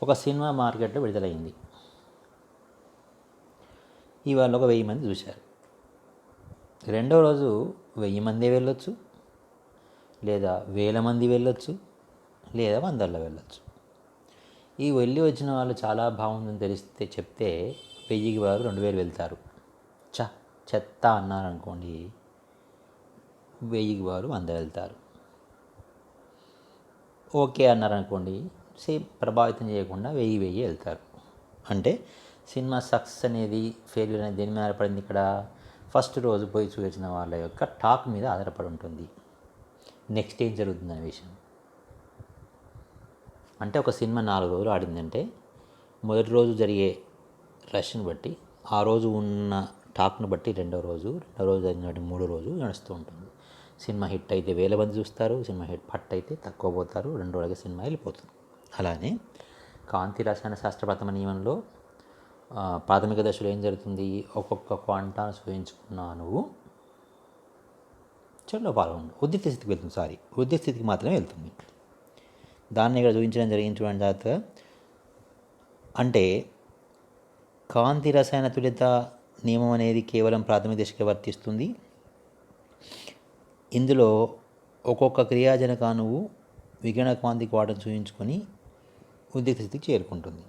ఒక సినిమా మార్కెట్లో విడుదలైంది. ఇవాళ ఒక 1000 మంది చూశారు. రెండో రోజు 1000 మంది వెళ్ళొచ్చు, లేదా 1000 మంది వెళ్ళొచ్చు, లేదా వందల్లో వెళ్ళొచ్చు. ఈ వెళ్ళి వచ్చిన వాళ్ళు చాలా బాగుందని తెలిస్తే చెప్తే 1000కి వారు 2000 వెళ్తారు. చెత్త అన్నారనుకోండి, 1000కి వారు 100 వెళ్తారు. ఓకే అన్నారనుకోండి, సేమ్ ప్రభావితం చేయకుండా 1000 వెళ్తారు. అంటే సినిమా సక్సెస్ అనేది ఫెయిల్యూర్ అనేది దేని మీద ఆధారపడింది? ఇక్కడ ఫస్ట్ రోజు పోయి చూసిన వాళ్ళ యొక్క టాక్ మీద ఆధారపడి ఉంటుంది. నెక్స్ట్ ఏం జరుగుతుందనే విషయం. అంటే ఒక సినిమా 4 రోజులు ఆడిందంటే మొదటి రోజు జరిగే రష్ని బట్టి, ఆ రోజు ఉన్న టాక్ను బట్టి రెండో రోజు జరిగినట్టు 3 రోజు నడుస్తూ ఉంటుంది. సినిమా హిట్ అయితే 1000 మంది చూస్తారు, సినిమా హిట్ పట్ అయితే తక్కువ పోతారు, 2 రోజులకి సినిమా వెళ్ళిపోతుంది. అలానే కాంతి రసాయన శాస్త్ర ప్రథమ నియమంలో ప్రాథమిక దశలో ఏం జరుగుతుంది? ఒక్కొక్క క్వాంటాను శోషించుకున్న అణువు చర్యలో పాల్గొండు ఉద్రిక్త స్థితికి వెళ్తుంది. ఉద్రిక్త స్థితికి మాత్రమే వెళ్తుంది. దాన్ని ఇక్కడ చూపించడం జరిగింది చూడండి జాగ్రత్తగా. అంటే కాంతి రసాయన తులిత నియమం అనేది కేవలం ప్రాథమిక దశకే వర్తిస్తుంది. ఇందులో ఒక్కొక్క క్రియాజనకాణువు వికిరణ కాంతి క్వాంటం చూపించుకొని ఉద్రిక్త స్థితికి చేరుకుంటుంది.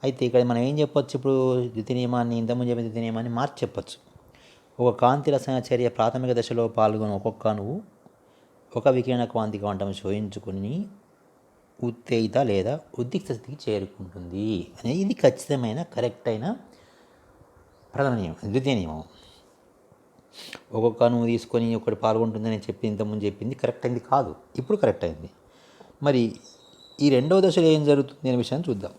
అయితే ఇక్కడ మనం ఏం చెప్పొచ్చు? ఇప్పుడు ద్వితీయ నియమాన్ని, ఇంతకుముందు చెప్పిన ద్వితీయ నియమాన్ని మార్చి చెప్పచ్చు. ఒక కాంతి రసాయన చర్య ప్రాథమిక దశలో పాల్గొని ఒక్కొక్క అణువు ఒక వికిరణ కాంతి క్వాంటం శోషించుకుని ఉత్తేజిత లేదా ఉద్రిక్త స్థితికి చేరుకుంటుంది అనేది ఇది ఖచ్చితమైన కరెక్ట్ అయిన ప్రథమ నియమం. ద్వితీయ నియమం ఒక్కొక్క అణువు తీసుకొని ఒకటి పాల్గొంటుందని ఇంతకుముందు చెప్పింది కరెక్ట్ అయింది కాదు, ఇప్పుడు కరెక్ట్ అయింది. మరి ఈ రెండవ దశలో ఏం జరుగుతుంది అనే విషయాన్ని చూద్దాం.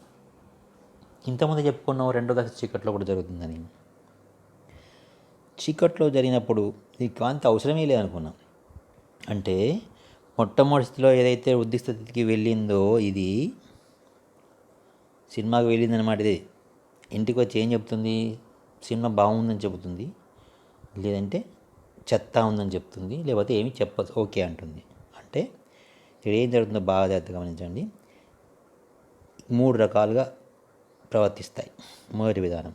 ఇంతకుముందు చెప్పుకున్నాం రెండో దశ చీకట్లో కూడా జరుగుతుందని. చీకట్లో జరిగినప్పుడు ఈ కాంతి అవసరమే లేదనుకున్నాం. అంటే మొట్టమొదటి స్థితిలో ఏదైతే ఉద్రిక్త స్థితికి వెళ్ళిందో ఇది సినిమాకి వెళ్ళిందనమాట. ఇది ఇంటికి వచ్చి ఏం చెప్తుంది? సినిమా బాగుందని చెబుతుంది, లేదంటే చెత్త ఉందని చెప్తుంది, లేకపోతే ఏమి చెప్పదు, ఓకే అంటుంది. అంటే ఇక్కడ ఏం జరుగుతుందో బాగా జాగ్రత్తగా గమనించండి. 3 రకాలుగా ప్రవర్తిస్తాయి. మొదటి విధానం,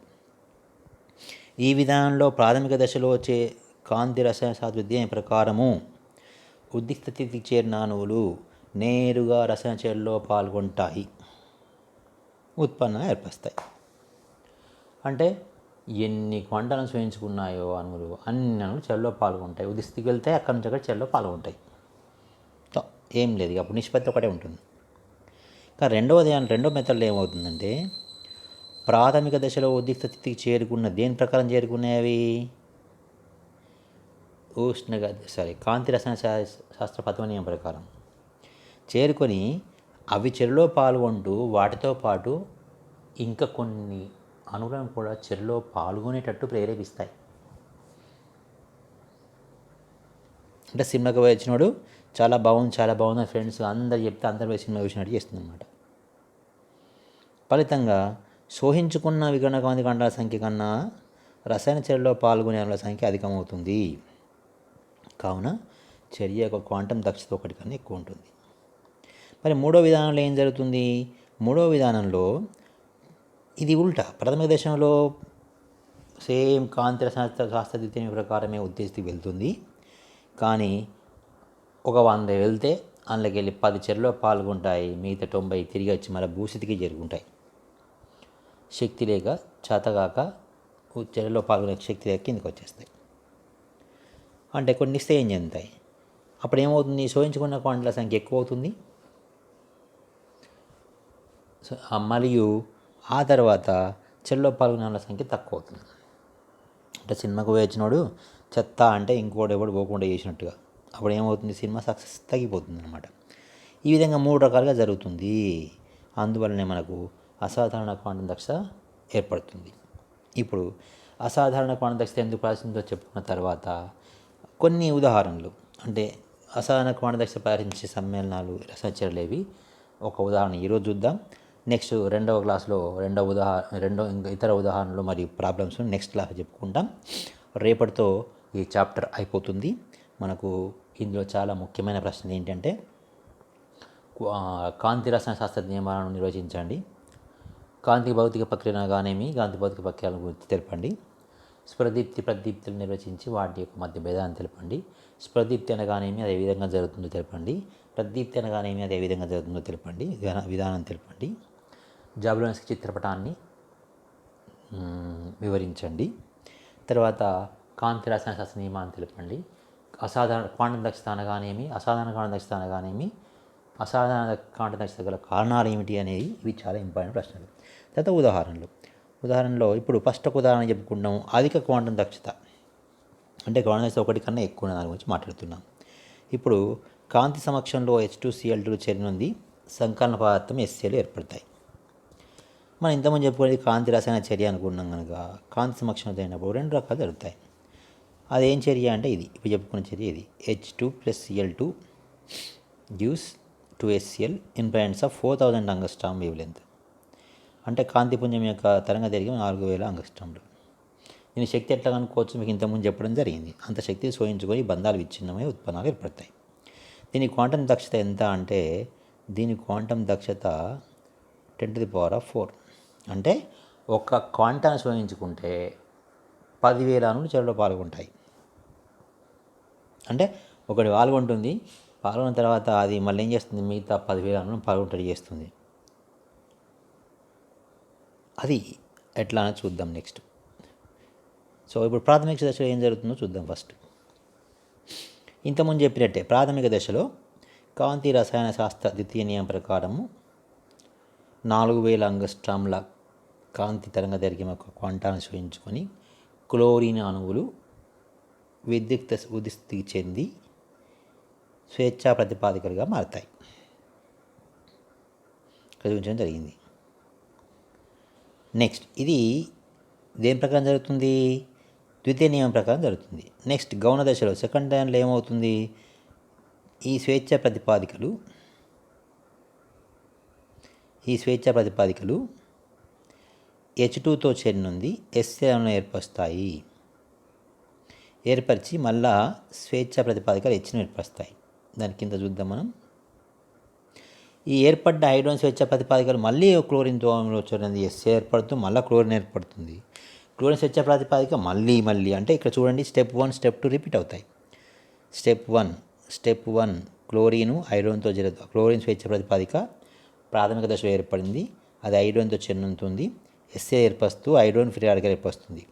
ఈ విధానంలో ప్రాథమిక దశలో వచ్చే కాంతి రసాయన శాస్త్ర విజ్ఞానం ప్రకారము ఉద్రిక్త స్థితికి చేరిన అణువులు నేరుగా రసాయన చర్యలో పాల్గొంటాయి. ఉత్పన్నంగా ఏర్పరుస్తాయి. అంటే ఎన్ని క్వాంటాలను స్వేయించుకున్నాయో అణువులు అన్ని అణువులు చర్యలో పాల్గొంటాయి. ఉది స్థితికి వెళ్తే అక్కడి నుంచి అక్కడ చర్యలో పాల్గొంటాయి. ఏం లేదు, అప్పుడు నిష్పత్తి ఒకటే ఉంటుంది. కానీ రెండో మెథడ్లో ఏమవుతుందంటే ప్రాథమిక దశలో ఉద్రిక్త స్థితికి చేరుకున్న దేని ప్రకారం చేరుకున్నాయి అవి కాంతి రసాయన శాస్త్ర ప్రథమ నియమం ప్రకారం చేరుకొని అవి చర్యలో పాల్గొంటూ వాటితో పాటు ఇంకా కొన్ని అణువులను కూడా చర్యలో పాల్గొనేటట్టు ప్రేరేపిస్తాయి. అంటే సినిమాకి వచ్చినోడు చాలా బాగుంది ఫ్రెండ్స్ అందరు చెప్తే అందరు పోయి సినిమా చూసినట్టు చేస్తుంది అన్నమాట. ఫలితంగా శోహించుకున్న వికరణ కాంతి ఖండాల సంఖ్య కన్నా రసాయన చర్యలో పాల్గొనే అణువుల సంఖ్య అధికమవుతుంది. కావున చర్య యొక్క క్వాంటం దక్షత ఒకటి కన్నా ఎక్కువ ఉంటుంది. మరి మూడో విధానంలో ఏం జరుగుతుంది? మూడో విధానంలో ఇది ఉల్టా. ప్రాథమిక దశలో సేమ్ కాంతి రసాయన శాస్త్ర ద్వితీయ ప్రకారమే ఉద్దేశికి వెళ్తుంది. కానీ ఒక 100 వెళ్తే అందులోకి వెళ్ళి 10 చర్యలో పాల్గొంటాయి, మిగతా 90 తిరిగి వచ్చి మళ్ళీ భూస్థితికి చేరుకుంటాయి. శక్తి లేక చేతగాక చర్యలో పాల్గొనే శక్తి లేక కిందకి వచ్చేస్తాయి. అంటే కొన్ని నిశ్చయం చెందుతాయి. అప్పుడు ఏమవుతుంది? శోధించుకున్న క్వాంటాల సంఖ్య ఎక్కువ అవుతుంది. మరియు ఆ తర్వాత చర్యలో పాల్గొనే సంఖ్య తక్కువ అవుతుంది. అంటే సినిమాకు వచ్చినోడు చెత్త అంటే ఇంకోటి ఎవడు పోకుండా చేసినట్టుగా అప్పుడు ఏమవుతుంది? సినిమా సక్సెస్ తగ్గిపోతుంది అనమాట. ఈ విధంగా 3 రకాలుగా జరుగుతుంది. అందువల్లనే మనకు అసాధారణ క్వాంటం దక్షత ఏర్పడుతుంది. ఇప్పుడు అసాధారణ క్వాంటం దక్షత ఎందుకు ప్రదర్శిందో చెప్పుకున్న తర్వాత కొన్ని ఉదాహరణలు, అంటే అసాధారణ క్వాంటం దక్షత ప్రదర్శించే సమ్మేళనాలు రసచర్యలేవి ఒక ఉదాహరణ ఈరోజు చూద్దాం. నెక్స్ట్ రెండవ క్లాస్లో ఇంకా ఇతర ఉదాహరణలు మరియు ప్రాబ్లమ్స్ నెక్స్ట్ క్లాస్ చెప్పుకుంటాం. రేపటితో ఈ చాప్టర్ అయిపోతుంది. మనకు ఇందులో చాలా ముఖ్యమైన ప్రశ్నలు ఏంటంటే కాంతి రసాయన శాస్త్ర నియమాలను నిర్వచించండి, కాంతి భౌతిక ప్రక్రియలు అనగానేమి, కాంతి భౌతిక ప్రక్రియల గురించి తెలపండి, ప్రదీప్తులు నిర్వచించి వాటి యొక్క మధ్య భేదాన్ని తెలపండి, స్వరదీప్తి అనగానేమి అది ఏ విధంగా జరుగుతుందో తెలపండి, ప్రదీప్తి అనగానేమి అది ఏ విధంగా జరుగుతుందో తెలపండి, విధానం తెలపండి, జాబ్లోన్స్కీ చిత్రపటాన్ని వివరించండి, తర్వాత కాంతి రసాయన శాస్త్ర నియమాన్ని తెలపండి, అసాధారణ క్వాంటం దక్షత అనగానేమి, అసాధారణ క్వాంటం దక్షత అనగానేమి, అసాధారణ క్వాంటం దక్షత గల కారణాలు ఏమిటి అనేవి ఇవి చాలా ఇంపార్టెంట్ ప్రశ్నలు. తర్వాత ఉదాహరణలో ఇప్పుడు ఫస్ట్ ఒక ఉదాహరణ చెప్పుకుంటాం. అధిక క్వాంటం దక్షత అంటే క్వాంటం దక్షత ఒకటి కన్నా ఎక్కువ దాని గురించి మాట్లాడుతున్నాం. ఇప్పుడు కాంతి సమక్షంలో H2Cl2 చేరినుంది సంకలన పదార్థం HCl ఏర్పడతాయి. మనం ఇంతకుముందు చెప్పుకునేది కాంతి రసాయన చర్య అనుకున్నాం కనుక కాంతి సమక్షంలో జరిగినప్పుడు 2 రకాలు జరుగుతాయి. అదేం చర్య అంటే ఇది ఇప్పుడు చెప్పుకున్న చర్య ఇది H2+Cl2 gives 2HCl in presence of 4000 angstrom wavelength. అంటే కాంతిపుంజం యొక్క తరంగ దైర్ఘ్యం 4000 ఆంగస్ట్రామ్లు. దీని శక్తి ఎట్లా కనుక్కోవచ్చు? మీకు ఇంతకుముందు చెప్పడం జరిగింది. అంత శక్తి శోధించుకొని బంధాలు విచ్ఛిన్నమై ఉత్పన్నాలు ఏర్పడతాయి. దీని క్వాంటం దక్షత ఎంత అంటే దీని క్వాంటం దక్షత 10⁴. అంటే ఒక క్వాంటాన్ని శోధించుకుంటే 10,000 అణువులు చర్యలో పాల్గొంటాయి. అంటే ఒకటి పాల్గొంటుంది, పాల్గొన్న తర్వాత అది మళ్ళీ ఏం చేస్తుంది? మిగతా 10,000 అణువులను పాల్గొంటూ చేస్తుంది. అది ఎట్లా అని చూద్దాం నెక్స్ట్. సో ఇప్పుడు ప్రాథమిక దశలో ఏం జరుగుతుందో చూద్దాం. ఫస్ట్ ఇంతకుముందు చెప్పినట్టే ప్రాథమిక దశలో కాంతి రసాయన శాస్త్ర ద్వితీయ నియమం ప్రకారము 4000 ఆంగస్ట్రామ్ల కాంతి తరంగ దైర్ఘ్యం యొక్క క్వాంటాన్ని శోధించుకొని క్లోరిన్ అణువులు విద్యుక్త ఉదిస్థితికి చెంది స్వేచ్ఛా ప్రతిపాదికలుగా మారుతాయి. చూపించడం జరిగింది. నెక్స్ట్ ఇది దేని ప్రకారం జరుగుతుంది? ద్వితీయ నియమం ప్రకారం జరుగుతుంది. నెక్స్ట్ గౌణ దశలో సెకండ్ టైంలో ఏమవుతుంది? ఈ స్వేచ్ఛా ప్రతిపాదికలు H2తో చేరినుంది HClను ఏర్పరిచి మళ్ళా స్వేచ్ఛా ప్రతిపాదికలు Hను ఏర్పరుస్తాయి. దాని కింద చూద్దాం మనం. ఈ ఏర్పడ్డ హైడ్రోజన్ స్వేచ్ఛా ప్రతిపాదికలు మళ్ళీ క్లోరిన్తో చేరినది H ఏర్పడుతూ మళ్ళీ క్లోరిన్ ఏర్పడుతుంది. క్లోరిన్ స్వేచ్ఛా ప్రాతిపాదిక మళ్ళీ అంటే ఇక్కడ చూడండి స్టెప్ 1 స్టెప్ 2 రిపీట్ అవుతాయి. స్టెప్ 1 క్లోరిన్ హైడ్రోజన్తో క్లోరిన్ స్వేచ్ఛా ప్రాతిపాదిక ప్రాథమిక దశలో ఏర్పడింది. అది ఐరోన్తో చెందుతుంది. ఎస్ఏ ఏర్పరుస్తూ ఐరోన్ ఫ్రీ రాడికల్ ఏర్పరుస్తుంది.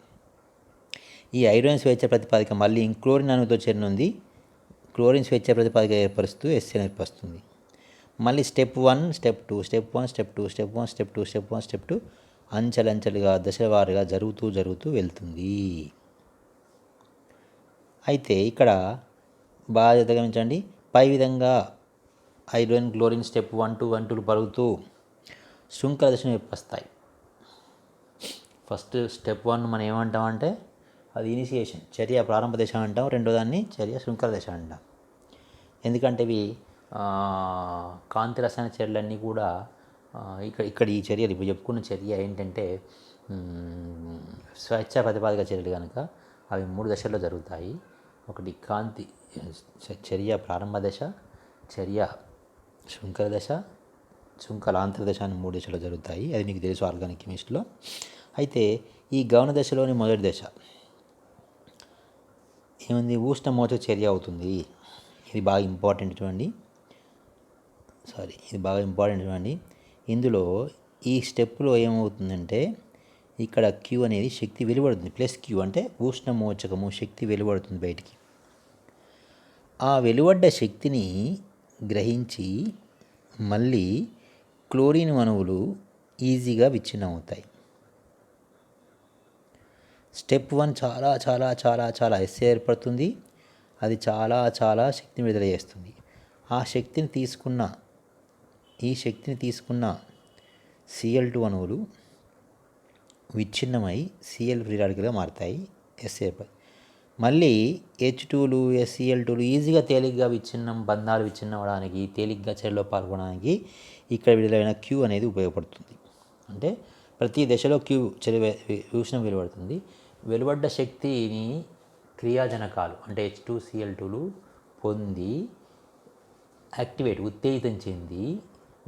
ఈ ఐరోన్ స్వేచ్ఛ ప్రతిపాదిక మళ్ళీ క్లోరిన్ అణువుతో చెందుంది. క్లోరిన్ స్వేచ్ఛ ప్రతిపాదిక ఏర్పరుస్తూ ఎస్ఏ ఏర్పరుస్తుంది. మళ్ళీ step 1 step 2 step 1 step 2 step 1 step 2 step 1 step 2 అంచెలంచెలుగా దశలవారీగా జరుగుతూ వెళ్తుంది. అయితే ఇక్కడ బాగా గమనించండి. పై విధంగా ఐరోన్ క్లోరిన్ స్టెప్ 1 2 1 2 పరుగుతూ శృంఖల దశను ఏర్పరుస్తాయి. ఫస్ట్ స్టెప్ 1 మనం ఏమంటామంటే అది ఇనిషియేషన్, చర్య ప్రారంభ దశ అంటాం. రెండో దాన్ని చర్య శృంఖల దశ అంటాం. ఎందుకంటే ఇవి కాంతి రసాయన చర్యలన్నీ కూడా ఇక్కడ ఈ చర్యలు ఇప్పుడు చెప్పుకున్న చర్య ఏంటంటే స్వేచ్ఛ ప్రతిపాదిక చర్యలు కనుక అవి 3 దశల్లో జరుగుతాయి. ఒకటి కాంతి చర్య ప్రారంభ దశ, చర్య శృంఖల దశ, శృంఖలాంతర దశ అని 3 దశలో జరుగుతాయి. అది మీకు తెలుసు ఆర్గానిక్ కెమిస్ట్రీలో. అయితే ఈ గౌణ దశలోని మొదటి దశ ఏముంది, ఉష్ణమోచక చర్య అవుతుంది. ఇది బాగా ఇంపార్టెంట్ చూడండి. ఇందులో ఈ స్టెప్లో ఏమవుతుందంటే ఇక్కడ క్యూ అనేది శక్తి వెలువడుతుంది. ప్లస్ క్యూ అంటే ఉష్ణమోచకము, శక్తి వెలువడుతుంది బయటికి. ఆ వెలువడ్డ శక్తిని గ్రహించి మళ్ళీ క్లోరిన్ అణువులు ఈజీగా విచ్ఛిన్నం అవుతాయి. స్టెప్ 1 చాలా చాలా చాలా చాలా ఎస్ఏ ఏర్పడుతుంది. అది చాలా చాలా శక్తిని విడుదల చేస్తుంది. ఈ శక్తిని తీసుకున్న Cl2 అణువులు విచ్ఛిన్నమై Cl ఫ్రీ రాడికల్గా మారుతాయి. ఎస్ఏ మళ్ళీ H2లు Cl2లు ఈజీగా తేలిగ్గా బంధాలు విచ్ఛిన్నం అవ్వడానికి, తేలిగ్గా చర్యలో పాల్గొనడానికి ఇక్కడ విడుదలైన క్యూ అనేది ఉపయోగపడుతుంది. అంటే ప్రతి దశలో క్యూ ఉష్ణం వెలువడుతుంది. వెలువడ్డ శక్తిని క్రియాజనకాలు అంటే H2Cl2లు పొంది ఉత్తేజితం చెంది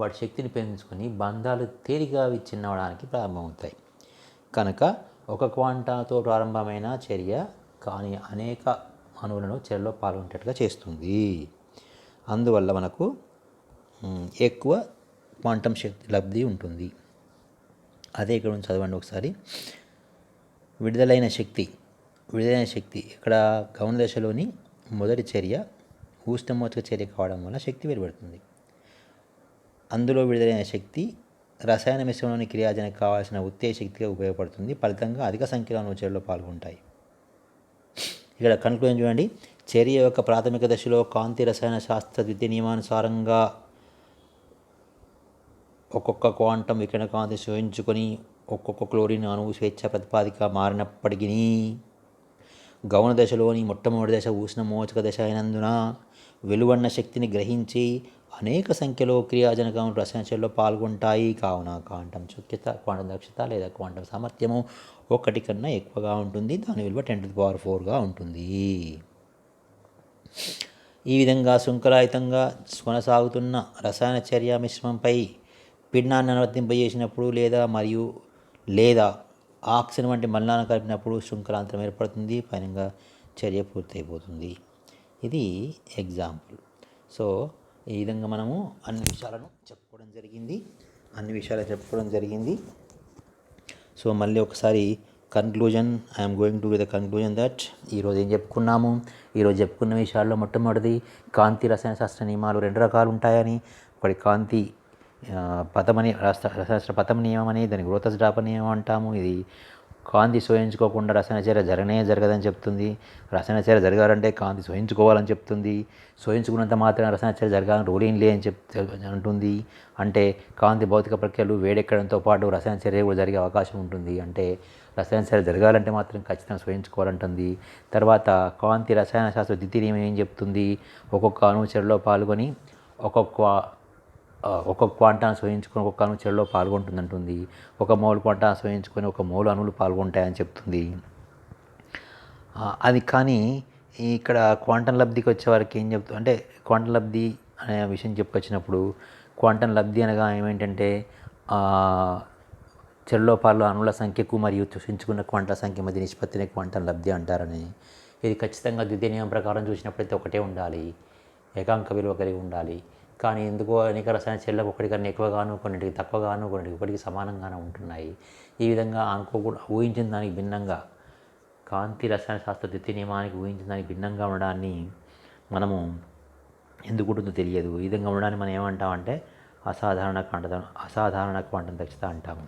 వాటి శక్తిని పెంచుకొని బంధాలు తేలిగా విచ్ఛిన్నవడానికి ప్రారంభమవుతాయి. కనుక ఒక క్వాంటాతో ప్రారంభమైన చర్య కానీ అనేక అణువులను చర్యలో పాల్గొనేటట్టుగా చేస్తుంది. అందువల్ల మనకు ఎక్కువ క్వాంటం శక్తి లబ్ధి ఉంటుంది. అదే ఇక్కడ నుంచి చదవండి ఒకసారి. విడుదలైన శక్తి ఇక్కడ గౌణ దశలోని మొదటి చర్య ఉష్ణమోచక చర్య కావడం వల్ల శక్తి వెలువడుతుంది. అందులో విడుదలైన శక్తి రసాయన మిశ్రమంలోని క్రియాజనకు కావాల్సిన ఉత్తేజ శక్తిగా ఉపయోగపడుతుంది. ఫలితంగా అధిక సంఖ్యలో చర్యలో పాల్గొంటాయి. ఇక్కడ కన్క్లూజన్ చూడండి. చర్య యొక్క ప్రాథమిక దశలో కాంతి రసాయన శాస్త్ర ద్వితీయ నియమానుసారంగా ఒక్కొక్క క్వాంటం వికిరణ కాంతి శోషించుకొని ఒక్కొక్క క్లోరిన్ అణువు స్వేచ్ఛ ప్రతిపాదిక మారినప్పటికీ గౌణ దశలోని మొట్టమొదటి దశ ఉష్ణమోచక దశ అయినందున వెలువడిన శక్తిని గ్రహించి అనేక సంఖ్యలో క్రియాజనకం రసాయన చర్యలో పాల్గొంటాయి. కావున క్వాంటం దక్షత లేదా క్వాంటం సామర్థ్యము 1 కన్నా ఎక్కువగా ఉంటుంది. దాని విలువ 10⁴ ఉంటుంది. ఈ విధంగా శృంఖలాయుతంగా కొనసాగుతున్న రసాయన చర్య మిశ్రమంపై పిండాన్ని అనువర్తింపజేసినప్పుడు లేదా ఆక్సిజన్ వంటి మలినాలను కలిపినప్పుడు శృంఖలాంతరం ఏర్పడుతుంది. ఫైనల్గా చర్య పూర్తయిపోతుంది. ఇది ఎగ్జాంపుల్. సో ఈ విధంగా మనము అన్ని విషయాలను చెప్పుకోవడం జరిగింది. సో మళ్ళీ ఒకసారి conclusion, I'm going to the conclusion that ఈరోజు ఏం చెప్పుకున్నాము. ఈరోజు చెప్పుకున్న విషయాల్లో మొట్టమొదటిది కాంతి రసాయన శాస్త్ర నియమాలు 2 రకాలు ఉంటాయని. ఒకటి కాంతి రసాయన పథం నియమం అని, దాన్ని గ్రోతస్ డ్రాపర్ నియమం అంటాము. ఇది కాంతి శోషించుకోకుండా రసాయన చర్య జరగదని చెప్తుంది. రసాయన చర్య జరగాలంటే కాంతి శోషించుకోవాలని చెప్తుంది. శోషించుకున్నంత మాత్రం రసాయన చర్య జరగాలని రూల్ ఏం లేని అంటుంది. అంటే కాంతి భౌతిక ప్రక్రియలు వేడెక్కడంతో పాటు రసాయన చర్య కూడా జరిగే అవకాశం ఉంటుంది. అంటే రసాయన చర్య జరగాలంటే మాత్రం ఖచ్చితంగా శోషించుకోవాలంటుంది. తర్వాత కాంతి రసాయన శాస్త్ర ద్వితీయ నియమం ఏం చెప్తుంది, ఒక్కొక్క అణువు చర్యలో పాల్గొని ఒక్కొక్క క్వాంటాను శోషించుకొని ఒక్కొక్క అణువు చర్యలో పాల్గొంటుందంటుంది. ఒక మోల్ క్వాంటాను శోషించుకొని ఒక మోల్ అణువులు పాల్గొంటాయని చెప్తుంది. అది కానీ ఇక్కడ క్వాంటం లబ్ధికి వచ్చేవారికి ఏం చెప్తుంది అంటే క్వాంటం లబ్ధి అనే విషయం చెప్పుకొచ్చినప్పుడు క్వాంటం లబ్ధి అనగా ఏమేంటంటే చర్యలో పాల్గొనే అణువుల సంఖ్యకు మరియు శోషించుకున్న క్వాంటం సంఖ్య మధ్య నిష్పత్తిని క్వాంటం లబ్ధి అంటారని. ఇది ఖచ్చితంగా ద్వితీయ నియమం ప్రకారం చూసినప్పుడైతే ఒకటే ఉండాలి, ఏకాంక విలువ కలిగి ఉండాలి. కానీ ఎందుకో అనేక రసాయన చర్యలకు ఒకటికన్నా ఎక్కువగాను, కొన్నిటికి తక్కువగాను, కొన్నిటికి ఒకటికి సమానంగాను ఉంటున్నాయి. ఈ విధంగా అనుకోకుండా ఊహించిన దానికి భిన్నంగా కాంతి రసాయన శాస్త్ర ద్వితీయ నియమానికి ఊహించిన దానికి భిన్నంగా ఉండడాన్ని మనము ఎందుకు ఉంటుందో తెలియదు. ఈ విధంగా ఉండడాన్ని మనం ఏమంటామంటే అసాధారణ క్వాంటం దక్షత అంటాము.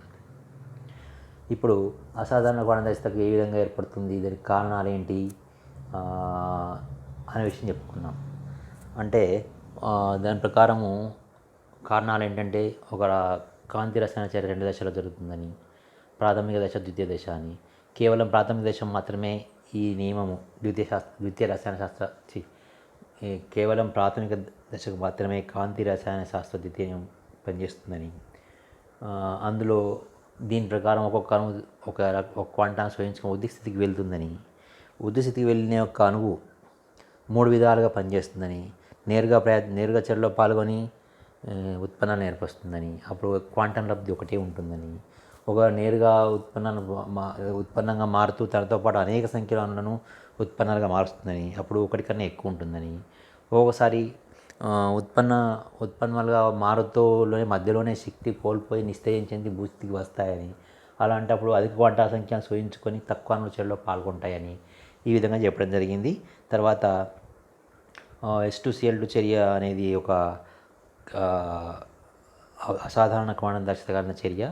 ఇప్పుడు అసాధారణ క్వాంటం దక్షతకు ఏ విధంగా ఏర్పడుతుంది, దానికి కారణాలు ఏంటి అనే విషయం చెప్పుకున్నాం. అంటే దాని ప్రకారము కారణాలు ఏంటంటే, ఒక కాంతి రసాయన చర్య 2 దశలో జరుగుతుందని, ప్రాథమిక దశ, ద్వితీయ దశ అని. కేవలం ప్రాథమిక దశ మాత్రమే ఈ నియమము ద్వితీయ రసాయన శాస్త్ర కేవలం ప్రాథమిక దశకు మాత్రమే కాంతి రసాయన శాస్త్ర ద్వితీయ నియమం పనిచేస్తుందని, అందులో దీని ప్రకారం ఒక్కొక్క అణువు ఒక క్వాంటాన్ని స్వయించుకుని ఉద్రిక్త స్థితికి వెళ్తుందని, ఉద్రిక్త స్థితికి వెళ్ళిన యొక్క అణువు 3 విధాలుగా పనిచేస్తుందని, నేరుగా చర్యలో పాల్గొని ఉత్పన్నాన్ని ఏర్పరుస్తుందని, అప్పుడు క్వాంటం లబ్ధి ఒకటే ఉంటుందని, ఒక నేరుగా ఉత్పన్నంగా మారుతూ తనతో పాటు అనేక సంఖ్యలో అణువులను ఉత్పన్నాలుగా మారుస్తుందని, అప్పుడు ఒకటి కన్నా ఎక్కువ ఉంటుందని, ఒక్కొక్కసారి ఉత్పన్నాలుగా మారుతూలోనే మధ్యలోనే శక్తి కోల్పోయి నిస్తేజం చెంది భూస్థితికి వస్తాయని, అలాంటప్పుడు అధిక క్వాంటా సంఖ్యను సూచించుకొని తక్కువ అణువుల చర్యలో పాల్గొంటాయని ఈ విధంగా చెప్పడం జరిగింది. తర్వాత H2Cl2 చర్య అనేది ఒక అసాధారణ క్వాంటం దక్షత కలిగిన చర్య.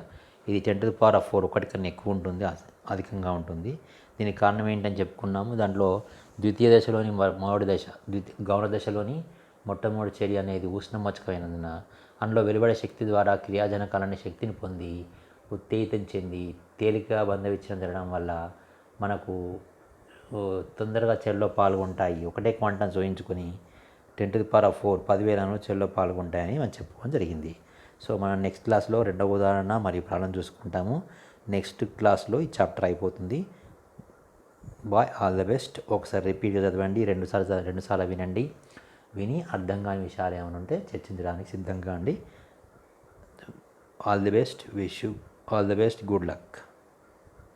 ఇది 10⁴ ఒకటి కన్నా ఎక్కువ ఉంటుంది, అధికంగా ఉంటుంది. దీనికి కారణం ఏంటని చెప్పుకున్నాము. దాంట్లో ద్వితీయ దశలోని గౌణ దశలోని మొట్టమొదటి చర్య అనేది ఉష్ణమోచకమైనందున అందులో వెలువడే శక్తి ద్వారా క్రియాజనకాలనే శక్తిని పొంది ఉత్తేజితం చెంది తేలికగా బంధవిచ్ఛిన్నం జరగడం వల్ల మనకు తొందరగా చర్యలో పాల్గొంటాయి. ఒకటే క్వాంటం జోడించుకొని 10⁴ 10,000 అణువులు చర్యలో పాల్గొంటాయని మనం చెప్పుకోవడం జరిగింది. సో మనం నెక్స్ట్ క్లాస్లో రెండవ ఉదాహరణ మరియు ప్రాబ్లం చూసుకుంటాము. నెక్స్ట్ క్లాస్లో ఈ చాప్టర్ అయిపోతుంది. Bye, all the best. ఒకసారి రిపీట్గా చదవండి, రెండుసార్లు వినండి. విని అర్థం కాని విషయాలు ఏమైనా ఉంటే చర్చించడానికి సిద్ధంగా అండి. All the best. Wish you all the best. Good luck.